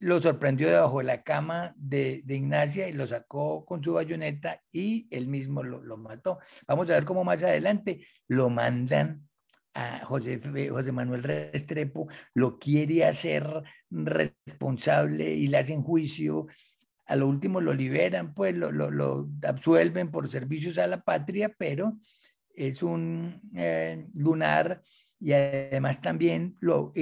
lo sorprendió debajo de la cama de Ignacia y lo sacó con su bayoneta y él mismo lo mató. Vamos a ver cómo más adelante lo mandan a José Manuel Restrepo, lo quiere hacer responsable y le hacen juicio. A lo último lo liberan, pues lo absuelven por servicios a la patria, pero es un lunar y además también lo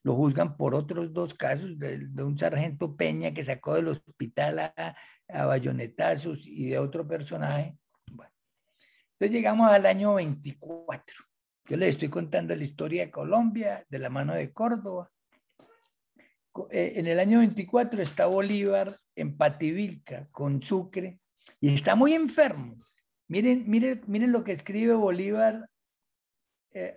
juzgan por otros dos casos de un sargento Peña que sacó del hospital a bayonetazos y de otro personaje. Bueno, entonces llegamos al año 24. Yo les estoy contando la historia de Colombia de la mano de Córdoba. En el año 24 está Bolívar en Pativilca con Sucre y está muy enfermo. Miren lo que escribe Bolívar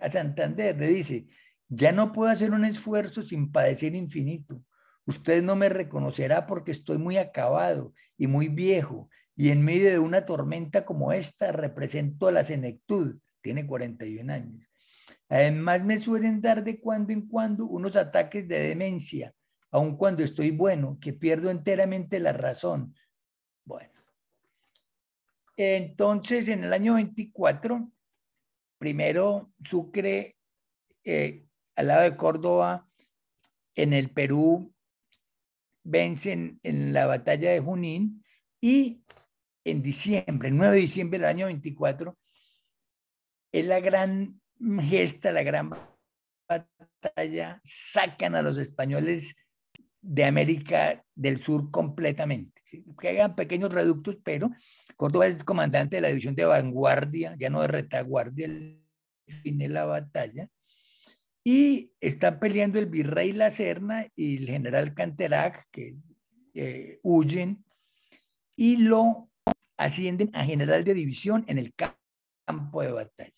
a Santander. Le dice, ya no puedo hacer un esfuerzo sin padecer infinito. Usted no me reconocerá porque estoy muy acabado y muy viejo y en medio de una tormenta como esta represento a la senectud. Tiene 41 años. Además me suelen dar de cuando en cuando unos ataques de demencia, aun cuando estoy bueno, que pierdo enteramente la razón. Bueno, entonces en el año 24, primero Sucre, al lado de Córdoba, en el Perú, vencen en la batalla de Junín y en diciembre, el 9 de diciembre del año 24, es la gran gesta, la gran batalla, sacan a los españoles de América del Sur completamente. ¿Sí? Que hagan pequeños reductos, pero Córdoba es comandante de la división de vanguardia, ya no de retaguardia, el fin de la batalla, y están peleando el virrey La Serna y el general Canterac, que huyen, y lo ascienden a general de división en el campo de batalla.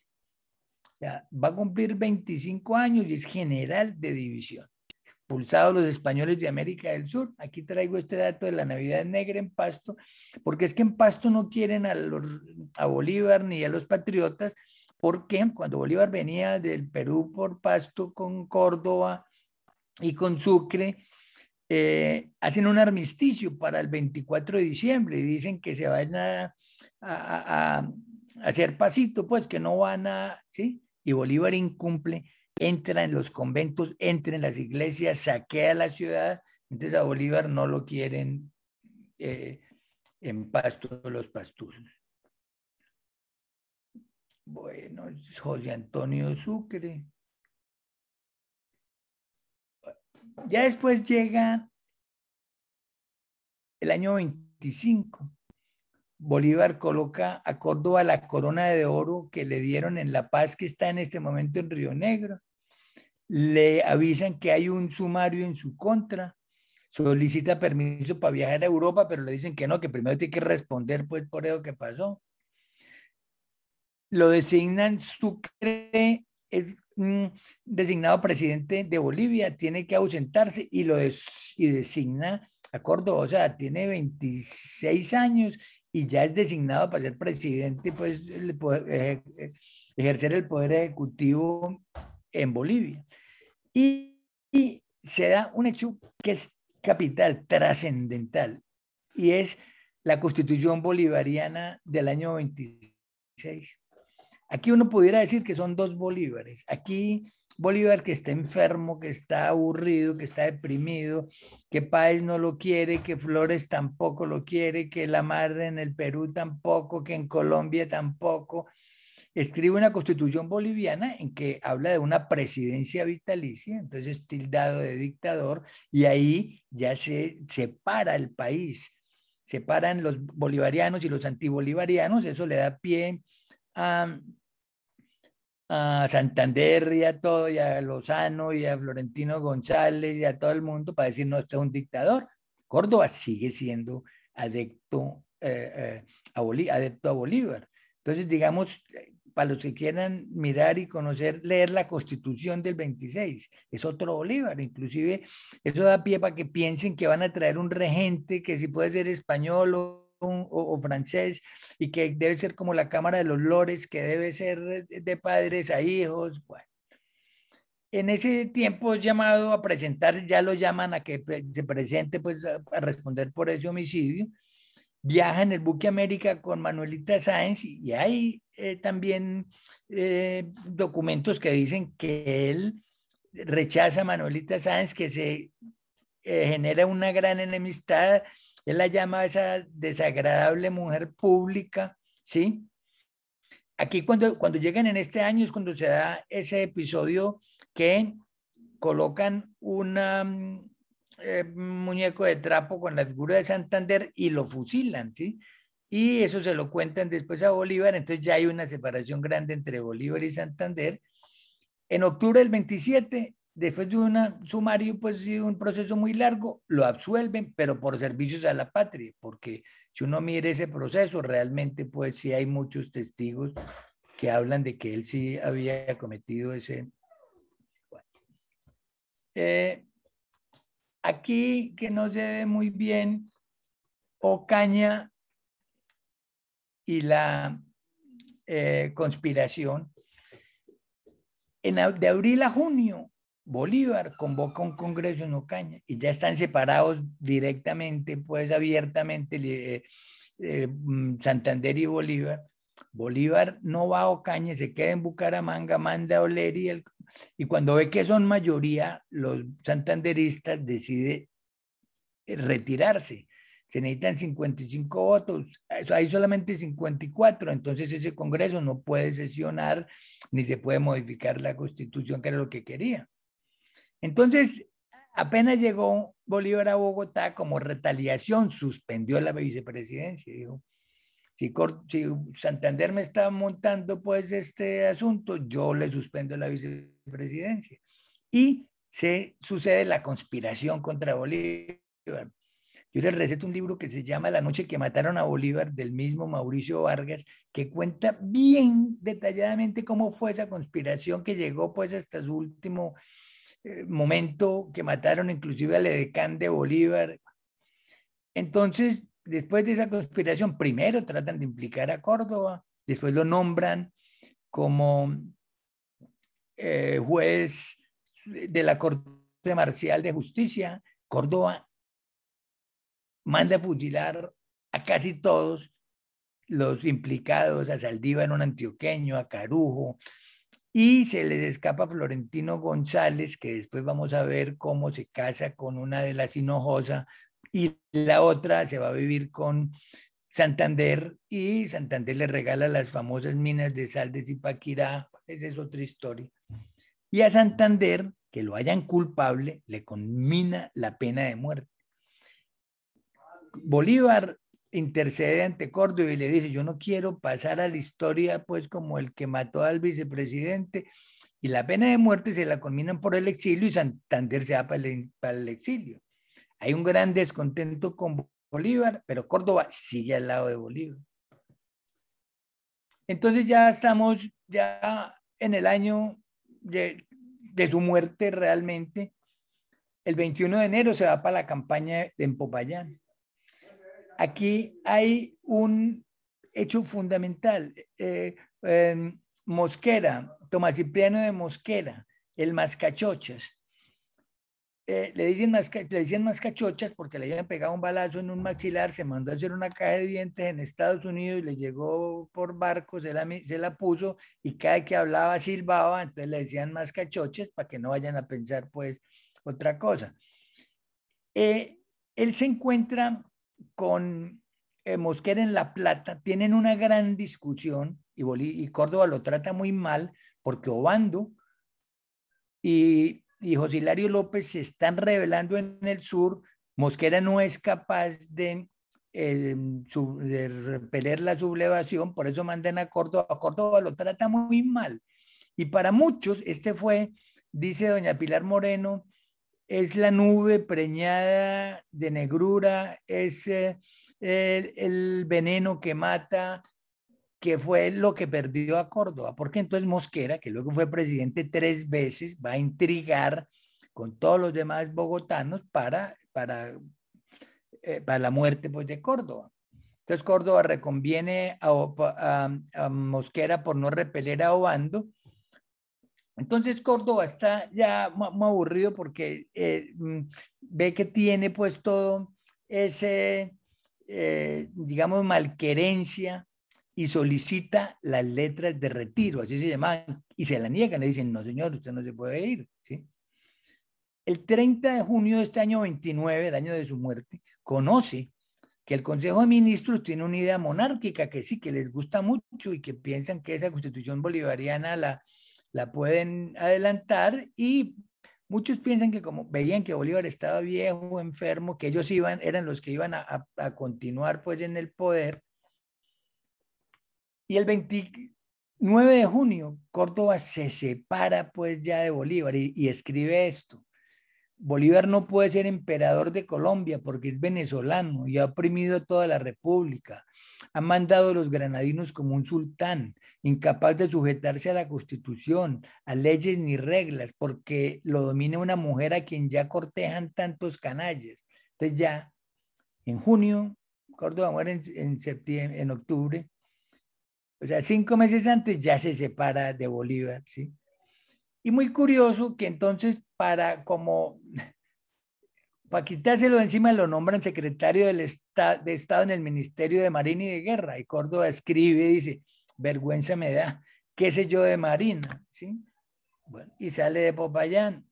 O sea, va a cumplir 25 años y es general de división. Expulsados los españoles de América del Sur. Aquí traigo este dato de la Navidad Negra en Pasto, porque es que en Pasto no quieren a Bolívar ni a los patriotas, porque cuando Bolívar venía del Perú por Pasto con Córdoba y con Sucre, hacen un armisticio para el 24 de diciembre y dicen que se van a hacer pasito, pues que no van a, ¿sí? Y Bolívar incumple entra en los conventos, entra en las iglesias, saquea la ciudad. Entonces a Bolívar no lo quieren en paz todos los pastusos. Bueno, José Antonio Sucre. Ya después llega el año 25. Bolívar coloca a Córdoba la corona de oro que le dieron en La Paz, que está en este momento en Río Negro. Le avisan que hay un sumario en su contra. Solicita permiso para viajar a Europa, pero le dicen que no, que primero tiene que responder pues por eso que pasó. Lo designan Sucre, es designado presidente de Bolivia, tiene que ausentarse y designa a Córdoba, o sea, tiene 26 años y ya es designado para ser presidente, pues ejercer el poder ejecutivo en Bolivia. Y se da un hecho que es capital, trascendental, y es la Constitución Bolivariana del año 26. Aquí uno pudiera decir que son dos Bolívares. Aquí Bolívar que está enfermo, que está aburrido, que está deprimido, que Páez no lo quiere, que Flores tampoco lo quiere, que Lamarre en el Perú tampoco, que en Colombia tampoco. Escribe una constitución boliviana en que habla de una presidencia vitalicia, entonces tildado de dictador, y ahí ya se separa el país, separan los bolivarianos y los antibolivarianos, eso le da pie a Santander y a todo, y a Lozano y a Florentino González y a todo el mundo para decir, no, este es un dictador. Córdoba sigue siendo adepto, adepto a Bolívar. Entonces, digamos, para los que quieran mirar y conocer, leer la Constitución del 26, es otro Bolívar. Inclusive, eso da pie para que piensen que van a traer un regente que si puede ser español o francés, y que debe ser como la Cámara de los Lores, que debe ser de padres a hijos. Bueno, en ese tiempo es llamado a presentarse, ya lo llaman a que se presente pues a responder por ese homicidio. Viaja en el buque América con Manuelita Sáenz y hay también documentos que dicen que él rechaza a Manuelita Sáenz, que se genera una gran enemistad. Él la llama a esa desagradable mujer pública, ¿sí? Aquí cuando llegan en este año es cuando se da ese episodio que colocan un muñeco de trapo con la figura de Santander y lo fusilan, ¿sí? Y eso se lo cuentan después a Bolívar, entonces ya hay una separación grande entre Bolívar y Santander. En octubre del 27, después de un sumario, pues sí, un proceso muy largo, lo absuelven, pero por servicios a la patria, porque si uno mira ese proceso, realmente pues sí hay muchos testigos que hablan de que él sí había cometido ese. Aquí que no se ve muy bien Ocaña y la conspiración. De abril a junio, Bolívar convoca un congreso en Ocaña y ya están separados directamente, pues abiertamente, Santander y Bolívar. Bolívar no va a Ocaña, se queda en Bucaramanga, manda a Oleri, y cuando ve que son mayoría, los santanderistas deciden retirarse. Se necesitan 55 votos, hay solamente 54, entonces ese Congreso no puede sesionar ni se puede modificar la Constitución, que era lo que quería. Entonces, apenas llegó Bolívar a Bogotá, como retaliación, suspendió la vicepresidencia. Dijo, si Santander me está montando pues este asunto, yo le suspendo la vicepresidencia. Y se sucede la conspiración contra Bolívar. Yo les receto un libro que se llama La noche que mataron a Bolívar, del mismo Mauricio Vargas, que cuenta bien detalladamente cómo fue esa conspiración que llegó pues hasta su último momento, que mataron inclusive al edecán de Bolívar. Entonces, después de esa conspiración, primero tratan de implicar a Córdoba, después lo nombran como juez de la Corte Marcial de Justicia. Córdoba manda a fusilar a casi todos los implicados, a Saldívar, un antioqueño, a Carujo, y se les escapa Florentino González, que después vamos a ver cómo se casa con una de las Hinojosa, y la otra se va a vivir con Santander, y Santander le regala las famosas minas de sal de Zipaquirá. Esa es otra historia. Y a Santander, que lo hayan culpable, le conmina la pena de muerte. Bolívar intercede ante Córdoba y le dice: yo no quiero pasar a la historia pues como el que mató al vicepresidente, y la pena de muerte se la conminan por el exilio, y Santander se va para el exilio. Hay un gran descontento con Bolívar, pero Córdoba sigue al lado de Bolívar. Entonces ya estamos ya en el año de su muerte realmente. El 21 de enero se va para la campaña en Popayán. Aquí hay un hecho fundamental. Mosquera, Tomás Cipriano de Mosquera, el Mascachochas. Le decían Mascachochas porque le habían pegado un balazo en un maxilar, se mandó a hacer una caja de dientes en Estados Unidos y le llegó por barco, se la puso, y cada vez que hablaba silbaba, entonces le decían Mascachochas para que no vayan a pensar pues otra cosa. Él se encuentra con Mosquera en La Plata, tienen una gran discusión, y Córdoba lo trata muy mal porque Obando y José Hilario López se están rebelando en el sur. Mosquera no es capaz de repeler la sublevación, por eso mandan a Córdoba. Córdoba lo trata muy mal. Y para muchos, dice doña Pilar Moreno, es la nube preñada de negrura, es el veneno que mata, que fue lo que perdió a Córdoba, porque entonces Mosquera, que luego fue presidente 3 veces, va a intrigar con todos los demás bogotanos para la muerte pues, de Córdoba. Entonces Córdoba reconviene a Mosquera por no repeler a Obando. Entonces Córdoba está ya muy aburrido porque ve que tiene pues todo ese, digamos, malquerencia, y solicita las letras de retiro, así se llaman, y se la niegan, le dicen: no señor, usted no se puede ir, ¿sí? El 30 de junio de este año 29, el año de su muerte, conoce que el Consejo de Ministros tiene una idea monárquica que sí, que les gusta mucho y que piensan que esa constitución bolivariana la pueden adelantar, y muchos piensan que como veían que Bolívar estaba viejo, enfermo, que ellos eran los que iban a continuar pues en el poder. Y el 29 de junio, Córdoba se separa pues ya de Bolívar y escribe esto: Bolívar no puede ser emperador de Colombia porque es venezolano y ha oprimido a toda la república. Ha mandado a los granadinos como un sultán, incapaz de sujetarse a la constitución, a leyes ni reglas, porque lo domina una mujer a quien ya cortejan tantos canallas. Entonces ya, en junio, Córdoba muere en septiembre, en octubre, o sea, 5 meses antes ya se separa de Bolívar, ¿sí? Y muy curioso que entonces para quitárselo de encima lo nombran secretario de Estado en el Ministerio de Marina y de Guerra. Y Córdoba escribe y dice: vergüenza me da, qué sé yo de Marina, ¿sí? Bueno, y sale de Popayán.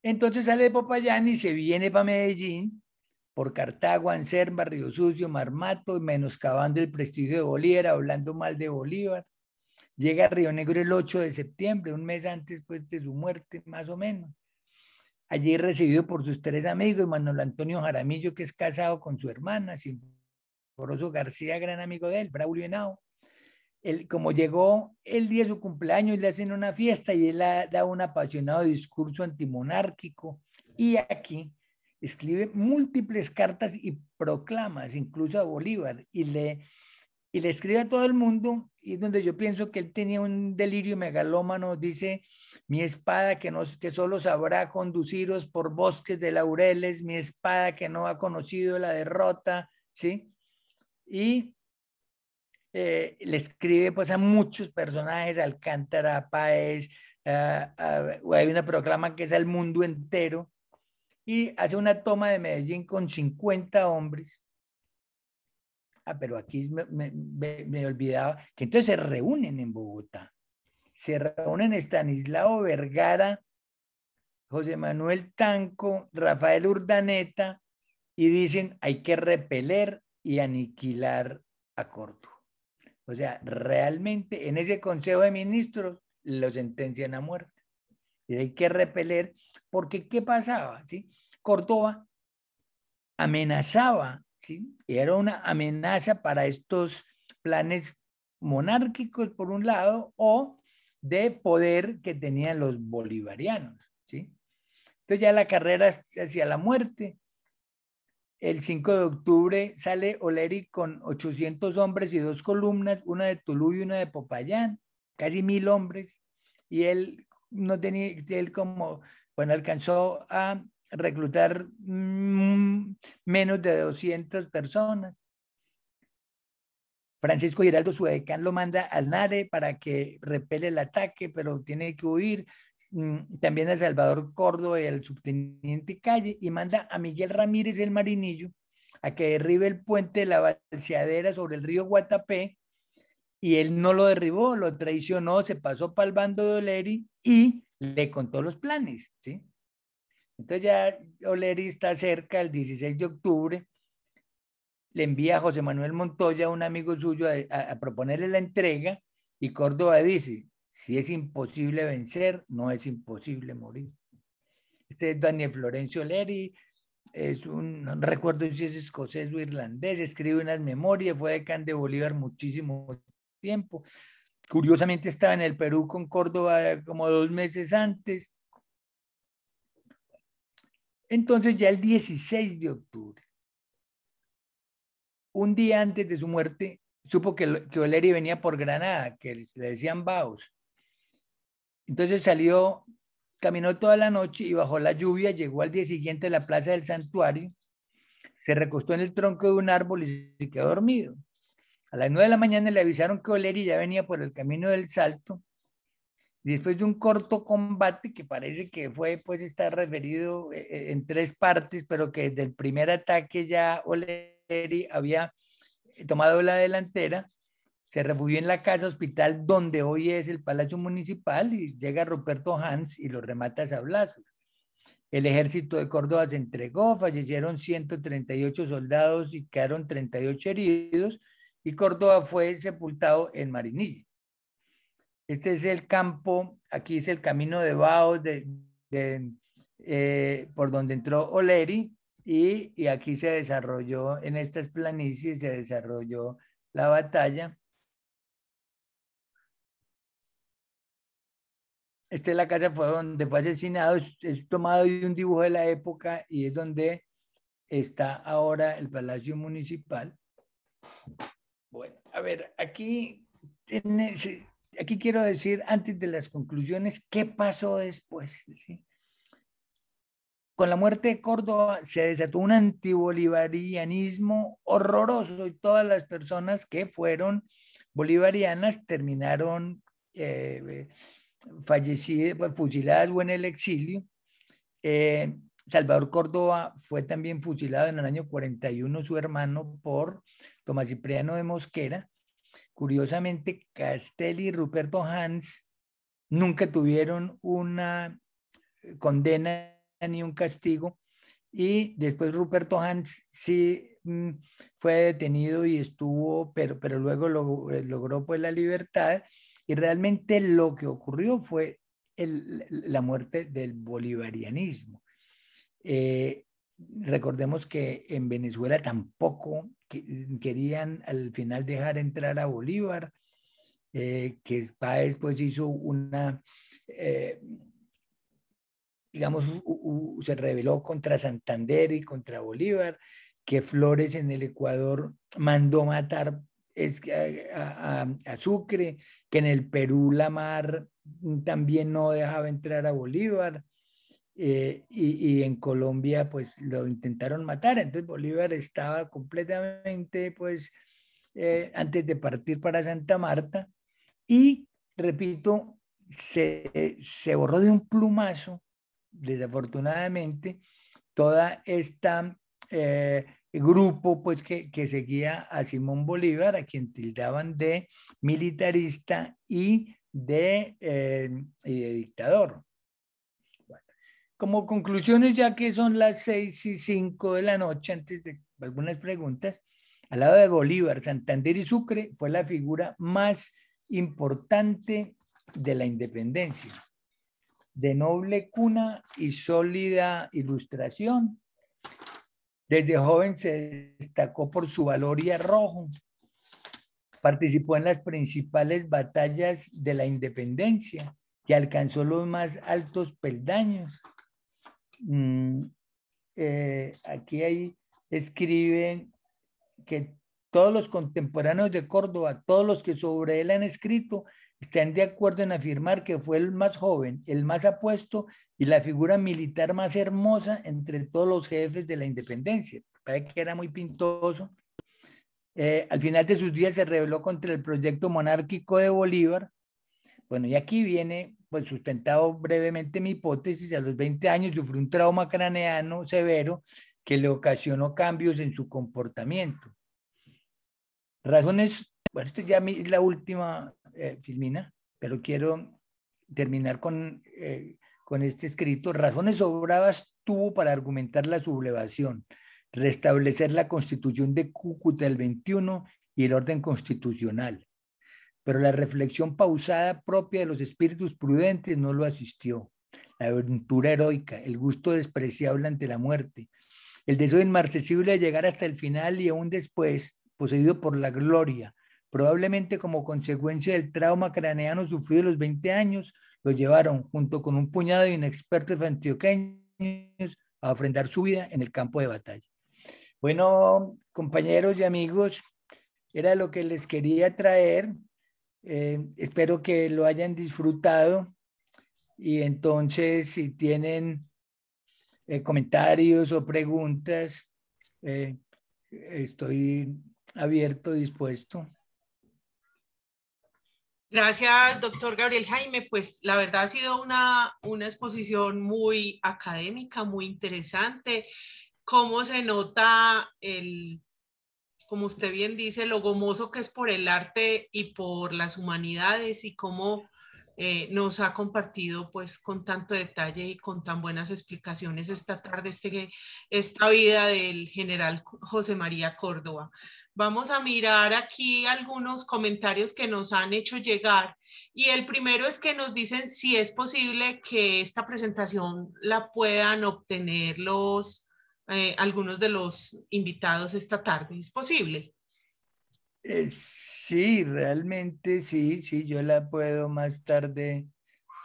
Entonces sale de Popayán y se viene para Medellín, por Cartago, Anserma, Río Sucio, Marmato, menoscabando el prestigio de Bolívar, hablando mal de Bolívar. Llega a Río Negro el 8 de septiembre, un mes antes pues, de su muerte, más o menos. Allí recibido por sus 3 amigos: Manuel Antonio Jaramillo, que es casado con su hermana, Sinforoso García, gran amigo de él, Braulio Henao. Como llegó el día de su cumpleaños, le hacen una fiesta y él da un apasionado discurso antimonárquico, y aquí escribe múltiples cartas y proclamas, incluso a Bolívar, y le escribe a todo el mundo, y donde yo pienso que él tenía un delirio megalómano. Dice: mi espada que solo sabrá conduciros por bosques de laureles, mi espada que no ha conocido la derrota, ¿sí? Y le escribe pues a muchos personajes: Alcántara, Páez, hay una proclama que es al mundo entero, y hace una toma de Medellín con 50 hombres. pero aquí me olvidaba que entonces se reúnen en Bogotá. Se reúnen Estanislao Vergara, José Manuel Tanco, Rafael Urdaneta, y dicen hay que repeler y aniquilar a Córdoba. O sea, realmente en ese Consejo de Ministros lo sentencian a muerte. Y hay que repeler, porque ¿qué pasaba? ¿Sí? Córdoba amenazaba, ¿sí? Era una amenaza para estos planes monárquicos, por un lado, o de poder que tenían los bolivarianos, ¿sí? Entonces ya la carrera hacia la muerte. El 5 de octubre sale Oleri con 800 hombres y 2 columnas, una de Tuluá y una de Popayán, casi 1000 hombres, y él no tenía, él como, bueno, alcanzó a reclutar menos de 200 personas. Francisco Giraldo Suedecán lo manda al Nare para que repele el ataque, pero tiene que huir. También a Salvador Córdoba y al subteniente Calle, y manda a Miguel Ramírez el Marinillo a que derribe el puente de la balseadera sobre el río Guatapé, y él no lo derribó, lo traicionó, se pasó para el bando de Oleri y le contó los planes, ¿sí? Entonces ya Oleri está cerca, el 16 de octubre, le envía a José Manuel Montoya, un amigo suyo, a proponerle la entrega, y Córdoba dice, si es imposible vencer, no es imposible morir. Este es Daniel Florencio Oleri, no recuerdo si es escocés o irlandés, escribe unas memorias, fue decán de Bolívar muchísimo tiempo. Curiosamente estaba en el Perú con Córdoba como 2 meses antes. Entonces ya el 16 de octubre, un día antes de su muerte, supo que Oleri venía por Granada, que le decían Baos. Entonces salió, caminó toda la noche y bajo la lluvia llegó al día siguiente a la plaza del Santuario, se recostó en el tronco de un árbol y se quedó dormido. A las 9 de la mañana le avisaron que Oleri ya venía por el camino del Salto. Y después de un corto combate, que parece que fue, pues está referido en 3 partes, pero que desde el primer ataque ya Oleri había tomado la delantera, se refugió en la casa hospital donde hoy es el Palacio Municipal, y llega Ruperto Hans y lo remata a sablazos. El ejército de Córdoba se entregó, fallecieron 138 soldados y quedaron 38 heridos, y Córdoba fue sepultado en Marinilla. Este es el campo, aquí es el camino de Baos por donde entró Oleri, y aquí se desarrolló, en estas planicies se desarrolló la batalla. Esta es la casa fue donde fue asesinado, es tomado de un dibujo de la época y es donde está ahora el Palacio Municipal. Bueno, a ver, aquí quiero decir, antes de las conclusiones, ¿qué pasó después? ¿Sí? Con la muerte de Córdoba se desató un antibolivarianismo horroroso, y todas las personas que fueron bolivarianas terminaron fallecidas, fusiladas o en el exilio. Salvador Córdoba fue también fusilado en el año 41, su hermano, por Tomás Cipriano de Mosquera. Curiosamente, Castelli y Ruperto Hans nunca tuvieron una condena ni un castigo, y después Ruperto Hans sí fue detenido y estuvo, pero luego logró pues la libertad, y realmente lo que ocurrió fue la muerte del bolivarianismo. Recordemos que en Venezuela tampoco querían al final dejar entrar a Bolívar, que Páez pues hizo una, digamos, se rebeló contra Santander y contra Bolívar, que Flores en el Ecuador mandó matar a Sucre, que en el Perú la Mar también no dejaba entrar a Bolívar. Y en Colombia pues lo intentaron matar, entonces Bolívar estaba completamente pues antes de partir para Santa Marta, y repito, se borró de un plumazo, desafortunadamente, toda esta grupo pues, que seguía a Simón Bolívar, a quien tildaban de militarista y de dictador. Bueno, como conclusiones, ya que son las 6:05 de la noche, antes de algunas preguntas, al lado de Bolívar, Santander y Sucre fue la figura más importante de la independencia. De noble cuna y sólida ilustración, desde joven se destacó por su valor y arrojo. Participó en las principales batallas de la independencia y alcanzó los más altos peldaños. Aquí escriben que todos los contemporáneos de Córdoba, todos los que sobre él han escrito, están de acuerdo en afirmar que fue el más joven, el más apuesto y la figura militar más hermosa entre todos los jefes de la independencia. Parece que era muy pintoso. Al final de sus días se rebeló contra el proyecto monárquico de Bolívar. Bueno, y aquí viene, pues sustentado brevemente mi hipótesis, a los 20 años sufrió un trauma craneano severo que le ocasionó cambios en su comportamiento. Razones, bueno, esta ya es la última, Filmina, pero quiero terminar con este escrito. Razones sobradas tuvo para argumentar la sublevación, restablecer la Constitución de Cúcuta del 21 y el orden constitucional. Pero la reflexión pausada propia de los espíritus prudentes no lo asistió. La aventura heroica, el gusto despreciable ante la muerte, el deseo inmarcesible de llegar hasta el final y aún después, poseído por la gloria, probablemente como consecuencia del trauma craneano sufrido a los 20 años, lo llevaron, junto con un puñado de inexpertos antioqueños, a ofrendar su vida en el campo de batalla. Bueno, compañeros y amigos, era lo que les quería traer. Espero que lo hayan disfrutado y entonces si tienen comentarios o preguntas, estoy abierto, dispuesto. Gracias, doctor Gabriel Jaime. Pues la verdad ha sido una exposición muy académica, muy interesante. Cómo se nota como usted bien dice, lo gomoso que es por el arte y por las humanidades y cómo nos ha compartido pues con tanto detalle y con tan buenas explicaciones esta tarde esta vida del general José María Córdoba. Vamos a mirar aquí algunos comentarios que nos han hecho llegar y el primero es que nos dicen si es posible que esta presentación la puedan obtener algunos de los invitados esta tarde. ¿Es posible? Sí, realmente sí, yo la puedo más tarde,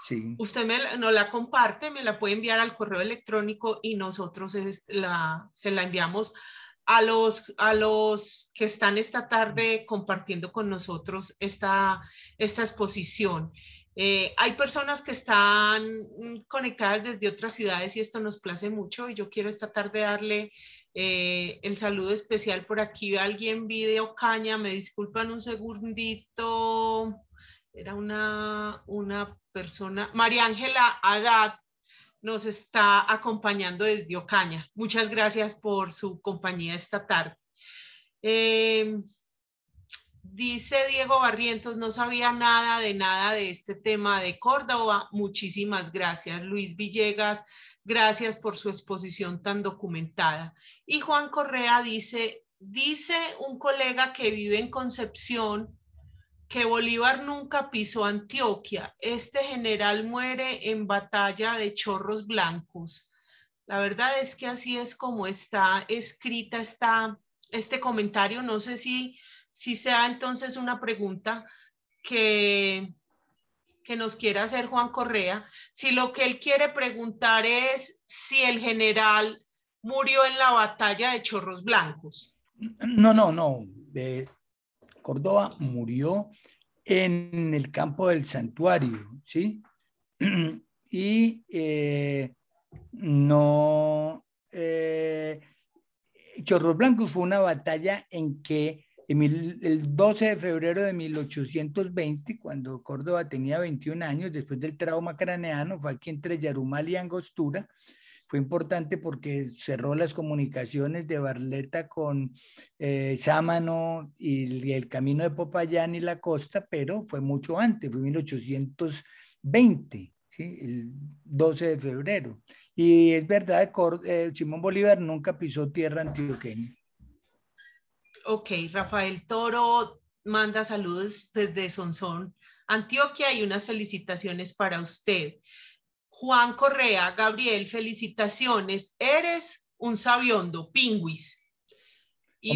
sí. Usted nos la comparte, me la puede enviar al correo electrónico y nosotros se la enviamos a los que están esta tarde compartiendo con nosotros esta exposición. Hay personas que están conectadas desde otras ciudades y esto nos place mucho y yo quiero esta tarde darle el saludo especial. Por aquí alguien vi de Ocaña, me disculpan un segundito, era una persona, María Ángela Haddad, nos está acompañando desde Ocaña. Muchas gracias por su compañía esta tarde. Dice Diego Barrientos, no sabía nada de este tema de Córdoba. Muchísimas gracias. Luis Villegas, gracias por su exposición tan documentada. Y Juan Correa dice un colega que vive en Concepción que Bolívar nunca pisó Antioquia. Este general muere en batalla de Chorros Blancos. La verdad es que así es como está escrita este comentario. No sé si sea entonces una pregunta que nos quiera hacer Juan Correa. Si lo que él quiere preguntar es si el general murió en la batalla de Chorros Blancos. No. Córdoba murió en el campo del Santuario, ¿sí? Y no... Chorros Blancos fue una batalla en que el 12 de febrero de 1820, cuando Córdoba tenía 21 años, después del trauma craneano, fue aquí entre Yarumal y Angostura, fue importante porque cerró las comunicaciones de Barletta con Sámano y el camino de Popayán y la costa, pero fue mucho antes, fue 1820, ¿sí? El 12 de febrero. Y es verdad, Simón Bolívar nunca pisó tierra antioqueña. Ok, Rafael Toro manda saludos desde Sonsón, Antioquia, y unas felicitaciones para usted. Juan Correa, Gabriel, felicitaciones, eres un sabiondo, pingüis.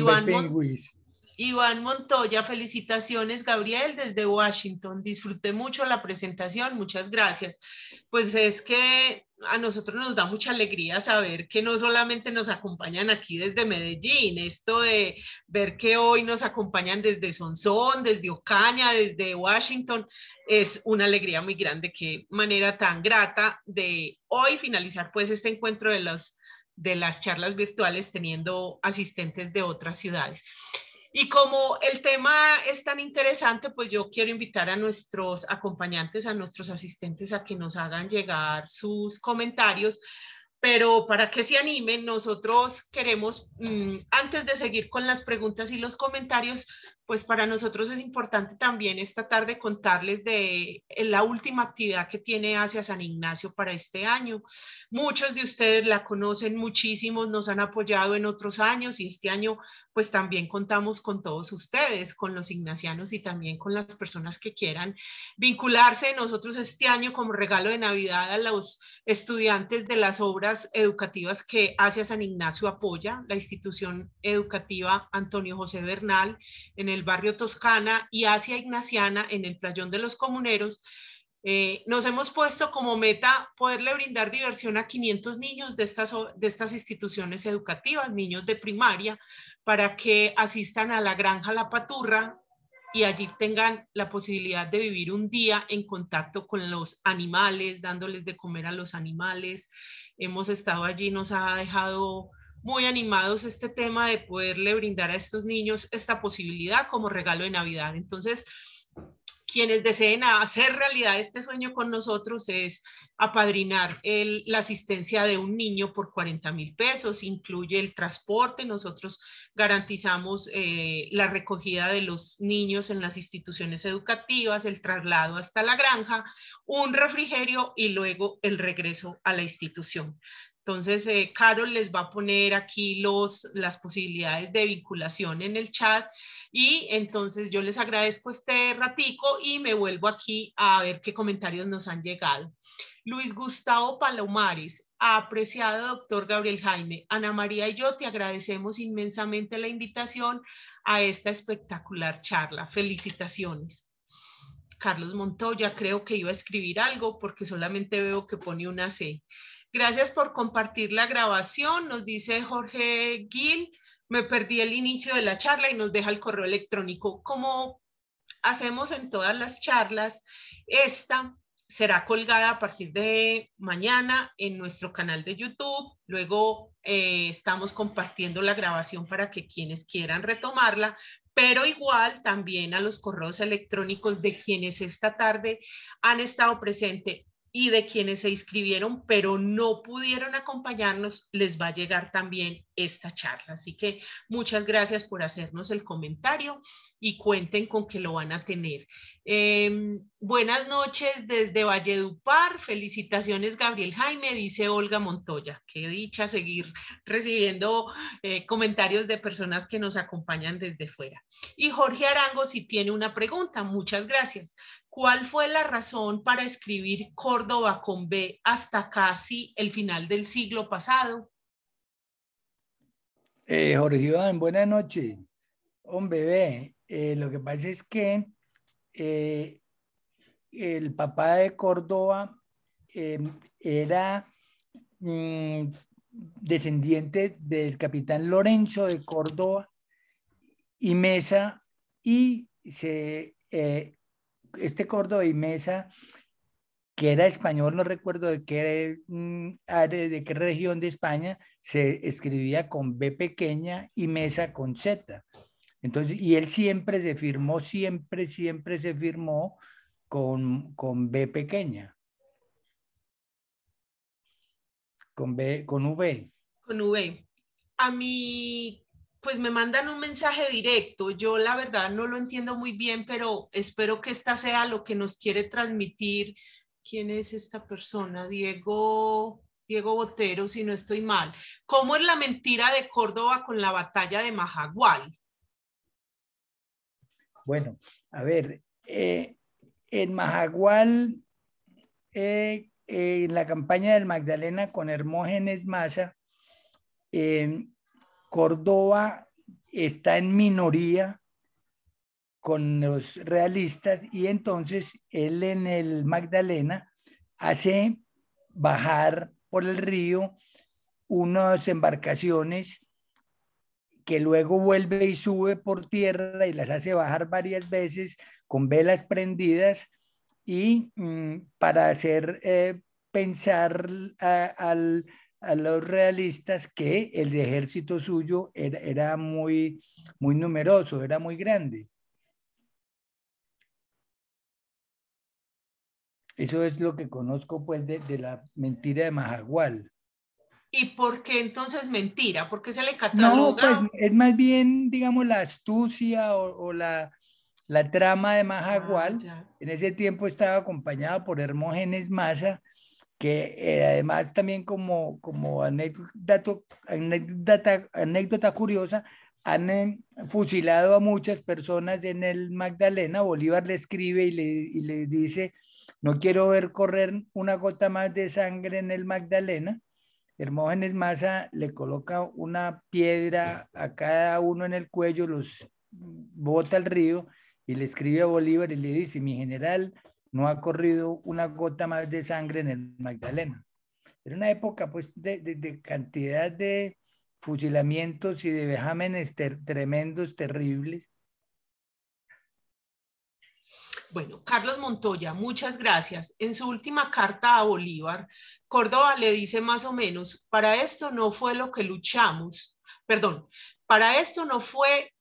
Hombre, pingüis. Iván Montoya, felicitaciones, Gabriel, desde Washington. Disfruté mucho la presentación, muchas gracias. Pues es que a nosotros nos da mucha alegría saber que no solamente nos acompañan aquí desde Medellín, esto de ver que hoy nos acompañan desde Sonsón, desde Ocaña, desde Washington, es una alegría muy grande. Qué manera tan grata de hoy finalizar pues este encuentro de las charlas virtuales teniendo asistentes de otras ciudades. Y como el tema es tan interesante, pues yo quiero invitar a nuestros acompañantes, a nuestros asistentes a que nos hagan llegar sus comentarios, pero para que se animen, nosotros queremos, antes de seguir con las preguntas y los comentarios, pues para nosotros es importante también esta tarde contarles de la última actividad que tiene Hacia San Ignacio para este año. Muchos de ustedes la conocen, muchísimos nos han apoyado en otros años y este año pues también contamos con todos ustedes, con los ignacianos y también con las personas que quieran vincularse. Nosotros este año como regalo de Navidad a los estudiantes de las obras educativas que Hacia San Ignacio apoya, la institución educativa Antonio José Bernal en el barrio Toscana y Hacia Ignaciana en el Playón de los Comuneros, nos hemos puesto como meta poderle brindar diversión a 500 niños de estas instituciones educativas, niños de primaria, para que asistan a la Granja La Paturra y allí tengan la posibilidad de vivir un día en contacto con los animales, dándoles de comer a los animales. Hemos estado allí, nos ha dejado muy animados este tema de poderle brindar a estos niños esta posibilidad como regalo de Navidad. Entonces, quienes deseen hacer realidad este sueño con nosotros es apadrinar la asistencia de un niño por 40,000 pesos, incluye el transporte, nosotros garantizamos la recogida de los niños en las instituciones educativas, el traslado hasta la granja, un refrigerio y luego el regreso a la institución. Entonces, Carol les va a poner aquí las posibilidades de vinculación en el chat y entonces yo les agradezco este ratico y me vuelvo aquí a ver qué comentarios nos han llegado. Luis Gustavo Palomares, apreciado doctor Gabriel Jaime, Ana María y yo te agradecemos inmensamente la invitación a esta espectacular charla. Felicitaciones. Carlos Montoya, creo que iba a escribir algo porque solamente veo que pone una C. Gracias por compartir la grabación, nos dice Jorge Gil. Me perdí el inicio de la charla y nos deja el correo electrónico. Como hacemos en todas las charlas, esta será colgada a partir de mañana en nuestro canal de YouTube. Luego estamos compartiendo la grabación para que quienes quieran retomarla, pero igual también a los correos electrónicos de quienes esta tarde han estado presentes y de quienes se inscribieron pero no pudieron acompañarnos, les va a llegar también esta charla. Así que muchas gracias por hacernos el comentario y cuenten con que lo van a tener. Buenas noches desde Valledupar. Felicitaciones, Gabriel Jaime, dice Olga Montoya. Qué dicha seguir recibiendo comentarios de personas que nos acompañan desde fuera. Y Jorge Arango si tiene una pregunta. Muchas gracias. ¿Cuál fue la razón para escribir Córdoba con B hasta casi el final del siglo pasado? Jorge Iván, buenas noches. Hombre, lo que pasa es que el papá de Córdoba era descendiente del capitán Lorenzo de Córdoba y Mesa, y este Córdoba y Mesa, que era español, no recuerdo de qué área, de qué región de España, se escribía con B pequeña y Mesa con Z. Entonces, y él siempre se firmó, siempre se firmó con B pequeña. con B, con V. Con V. A mí, pues me mandan un mensaje directo. Yo la verdad no lo entiendo muy bien, pero espero que esta sea lo que nos quiere transmitir. ¿Quién es esta persona? Diego Botero, si no estoy mal. ¿Cómo es la mentira de Córdoba con la batalla de Majagual? Bueno, a ver, en Majagual, en la campaña del Magdalena con Hermógenes Maza, Córdoba está en minoría con los realistas y entonces él en el Magdalena hace bajar por el río unas embarcaciones que luego vuelve y sube por tierra y las hace bajar varias veces con velas prendidas y para hacer pensar a los realistas que el ejército suyo era muy, muy numeroso, era muy grande. Eso es lo que conozco pues de la mentira de Majagual. ¿Y por qué entonces mentira? ¿Por qué se le No, pues cataloga? es más bien, digamos, la astucia o la trama de Ah, Majagual. ya. En ese tiempo estaba acompañada por Hermógenes Maza, que además también como anécdota curiosa, han fusilado a muchas personas en el Magdalena. Bolívar le escribe y le dice, no quiero ver correr una gota más de sangre en el Magdalena. Hermógenes Maza le coloca una piedra a cada uno en el cuello, los bota al río y le escribe a Bolívar y le dice, mi general, no ha corrido una gota más de sangre en el Magdalena. Era una época pues de cantidad de fusilamientos y de vejámenes tremendos, terribles. Bueno, Carlos Montoya, muchas gracias. En su última carta a Bolívar, Córdoba le dice más o menos, para esto no fue lo que luchamos, perdón, para esto no fue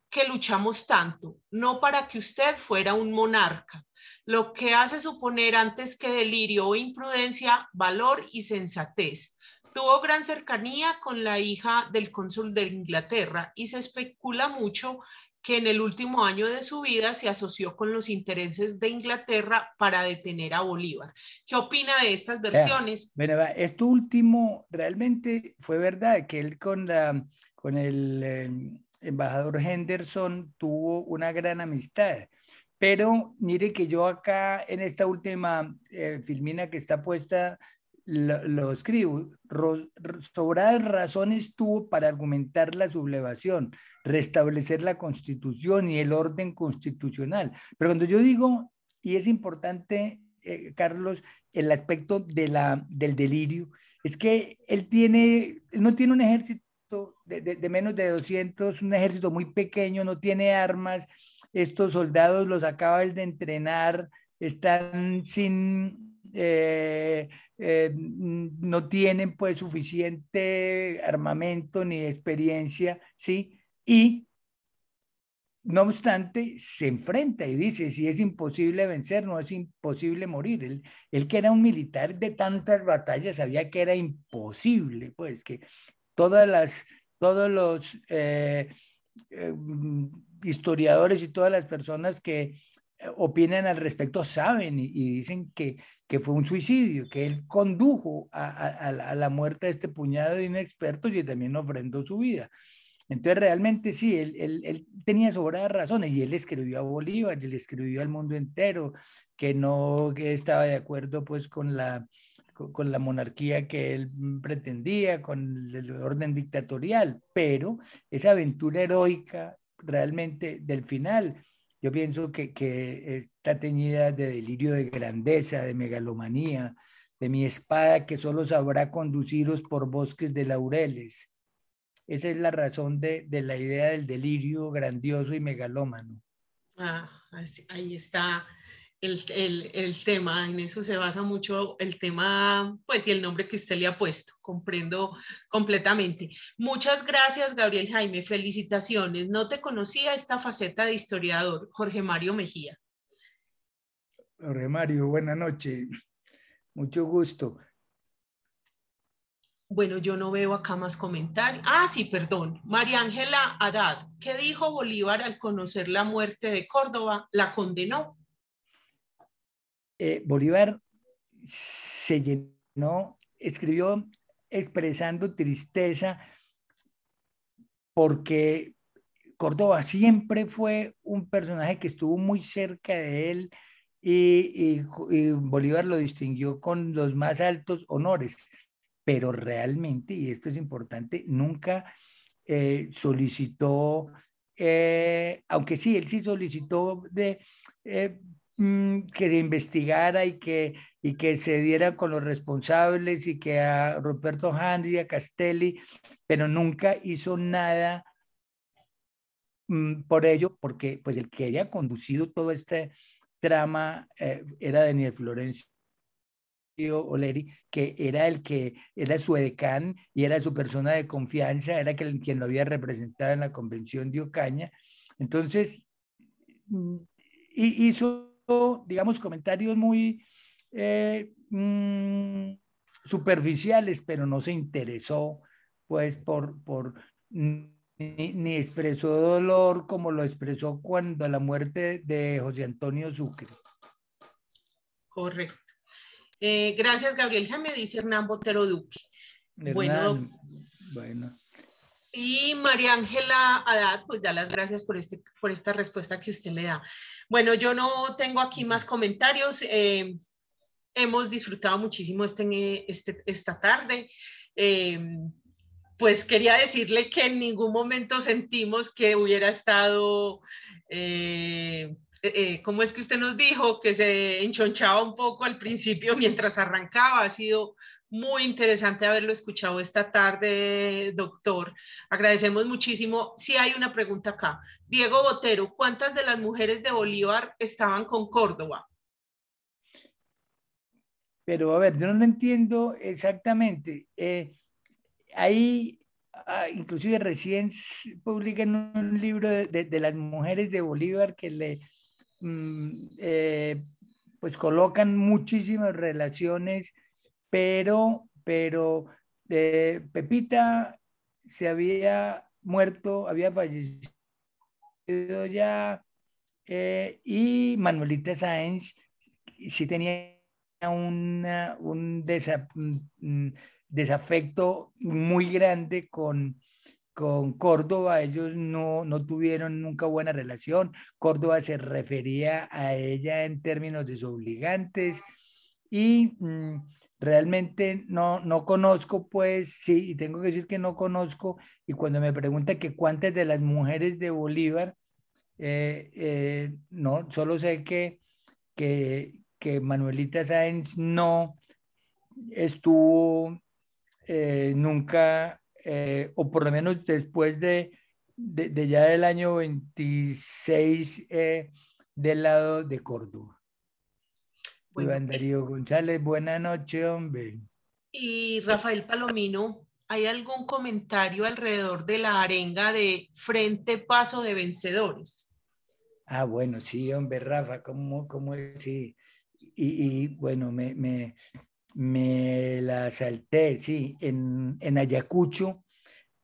que luchamos tanto, no para que usted fuera un monarca, lo que hace suponer antes que delirio o imprudencia, valor y sensatez. Tuvo gran cercanía con la hija del cónsul de Inglaterra y se especula mucho que en el último año de su vida se asoció con los intereses de Inglaterra para detener a Bolívar. ¿Qué opina de estas versiones? Bueno, esto último realmente fue verdad, que él con el embajador Henderson tuvo una gran amistad. Pero mire que yo acá en esta última filmina que está puesta, lo escribo, sobradas razones tuvo para argumentar la sublevación, restablecer la constitución y el orden constitucional. Pero cuando yo digo, y es importante, Carlos, el aspecto del delirio, es que él no tiene un ejército de menos de 200, un ejército muy pequeño, no tiene armas, estos soldados los acaba de entrenar, están sin, no tienen pues suficiente armamento ni experiencia, ¿sí? Y no obstante, se enfrenta y dice, si es imposible vencer, no es imposible morir. Él que era un militar de tantas batallas, sabía que era imposible, pues que todas las, todos los historiadores y todas las personas que opinan al respecto saben y dicen que fue un suicidio, que él condujo a la muerte de este puñado de inexpertos y también ofrendó su vida. Entonces, realmente sí, él tenía sobradas razones y él escribió a Bolívar, y le escribió al mundo entero que no que estaba de acuerdo pues con la monarquía que él pretendía, con el orden dictatorial, pero esa aventura heroica realmente del final, yo pienso que está teñida de delirio de grandeza, de megalomanía, de mi espada que solo sabrá conduciros por bosques de laureles. Esa es la razón de la idea del delirio grandioso y megalómano. Ah, ahí está el tema, en eso se basa mucho el tema, pues y el nombre que usted le ha puesto, comprendo completamente. Muchas gracias, Gabriel Jaime, felicitaciones. No te conocía esta faceta de historiador, Jorge Mario Mejía. Jorge Mario, buenas noches, mucho gusto. Bueno, yo no veo acá más comentarios. Ah, sí, perdón. María Ángela Haddad, ¿qué dijo Bolívar al conocer la muerte de Córdoba? ¿La condenó? Bolívar se llenó, escribió expresando tristeza porque Córdoba siempre fue un personaje que estuvo muy cerca de él y Bolívar lo distinguió con los más altos honores, pero realmente, y esto es importante, nunca solicitó, aunque sí, él sí solicitó eh, que se investigara y que se diera con los responsables y que a Ruperto Hans y a Castelli, pero nunca hizo nada por ello, porque pues el que había conducido todo este trama era Daniel Florencio Oleri, que era el que era su edecán y era su persona de confianza, era quien lo había representado en la convención de Ocaña. Entonces, mm, hizo, digamos, comentarios muy superficiales, pero no se interesó, pues, ni expresó dolor como lo expresó cuando la muerte de José Antonio Sucre. Correcto. Gracias, Gabriel. Me dice Hernán Botero Duque. Bueno, Hernán, bueno. y María Ángela Haddad, pues da las gracias por esta respuesta que usted le da. Bueno, yo no tengo aquí más comentarios. Hemos disfrutado muchísimo esta tarde. Pues quería decirle que en ningún momento sentimos que hubiera estado, ¿cómo es que usted nos dijo? Que se enchonchaba un poco al principio mientras arrancaba. Ha sido muy interesante haberlo escuchado esta tarde, doctor. Agradecemos muchísimo. Sí hay una pregunta acá. Diego Botero, ¿cuántas de las mujeres de Bolívar estaban con Córdoba? Pero a ver, yo no lo entiendo exactamente. Ahí, inclusive recién publican un libro de las mujeres de Bolívar que pues colocan muchísimas relaciones, pero Pepita se había muerto, había fallecido ya, y Manuelita Sáenz sí tenía un desafecto muy grande con Córdoba. Ellos no tuvieron nunca buena relación. Córdoba se refería a ella en términos desobligantes y realmente no conozco, pues sí, y tengo que decir que no conozco. Y cuando me pregunta que cuántas de las mujeres de Bolívar, no, solo sé que Manuelita Sáenz no estuvo nunca, o por lo menos después de ya del año 26 del lado de Córdoba. Bueno, Iván Darío González, buena noche, hombre. y Rafael Palomino, ¿hay algún comentario alrededor de la arenga de Frente Paso de Vencedores? Ah, bueno, sí, hombre, Rafa, ¿cómo es? Sí. Bueno, me la salté, sí, en Ayacucho,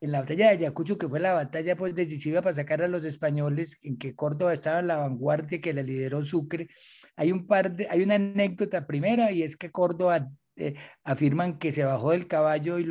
en la batalla de Ayacucho, que fue la batalla pues decisiva para sacar a los españoles, en que Córdoba estaba en la vanguardia, que la lideró Sucre. Hay una anécdota primera, y es que Córdoba afirman que se bajó del caballo y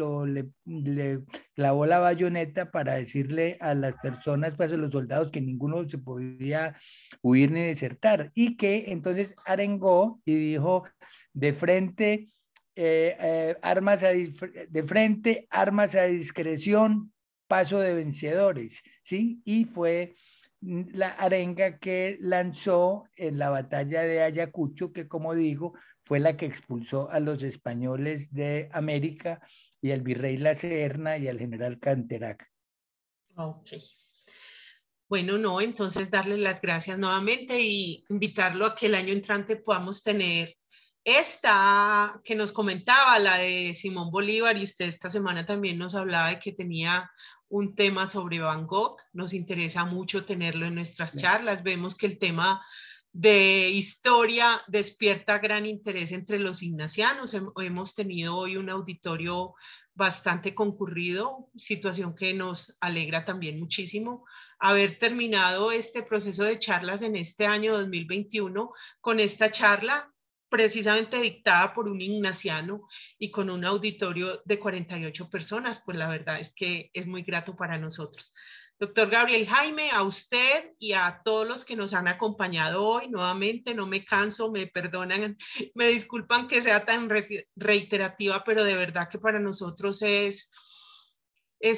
le clavó la bayoneta para decirle a las personas, pues a los soldados, que ninguno se podía huir ni desertar, y que entonces arengó y dijo: de frente, de frente, armas a discreción, paso de vencedores, ¿sí? Y fue la arenga que lanzó en la batalla de Ayacucho, que como digo, fue la que expulsó a los españoles de América y al virrey La Serna y al general Canterac. Ok. Bueno, no, entonces darles las gracias nuevamente y invitarlo a que el año entrante podamos tener esta que nos comentaba, la de Simón Bolívar, y usted esta semana también nos hablaba de que tenía un tema sobre Van Gogh. Nos interesa mucho tenerlo en nuestras charlas. Vemos que el tema de historia despierta gran interés entre los ignacianos. Hemos tenido hoy un auditorio bastante concurrido, situación que nos alegra también muchísimo. Haber terminado este proceso de charlas en este año 2021 con esta charla precisamente dictada por un ignaciano y con un auditorio de 48 personas, pues la verdad es que es muy grato para nosotros. Doctor Gabriel Jaime, a usted y a todos los que nos han acompañado hoy, nuevamente, no me canso, me perdonan, me disculpan que sea tan reiterativa, pero de verdad que para nosotros es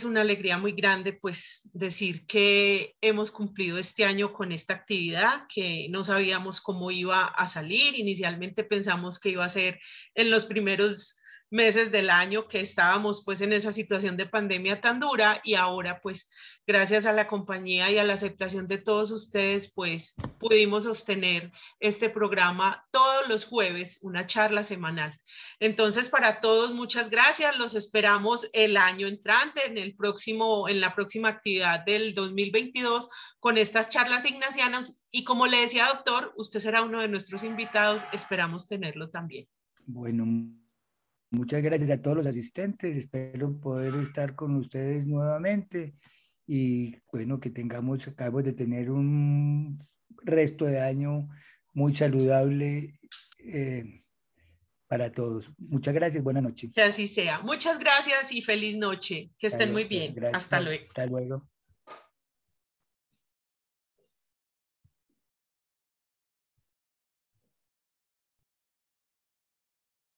una alegría muy grande, pues, decir que hemos cumplido este año con esta actividad, que no sabíamos cómo iba a salir. Inicialmente pensamos que iba a ser en los primeros meses del año, que estábamos pues en esa situación de pandemia tan dura, y ahora pues gracias a la compañía y a la aceptación de todos ustedes, pues pudimos sostener este programa todos los jueves, una charla semanal. Entonces, para todos, muchas gracias. Los esperamos el año entrante, en la próxima actividad del 2022, con estas charlas ignacianas. Y como le decía, doctor, usted será uno de nuestros invitados. Esperamos tenerlo también. Bueno, muchas gracias a todos los asistentes. Espero poder estar con ustedes nuevamente y bueno, que acabamos de tener un resto de año muy saludable para todos. Muchas gracias, buenas noches. Que así sea. Muchas gracias y feliz noche. Que estén muy bien. Gracias, Hasta luego. hasta luego.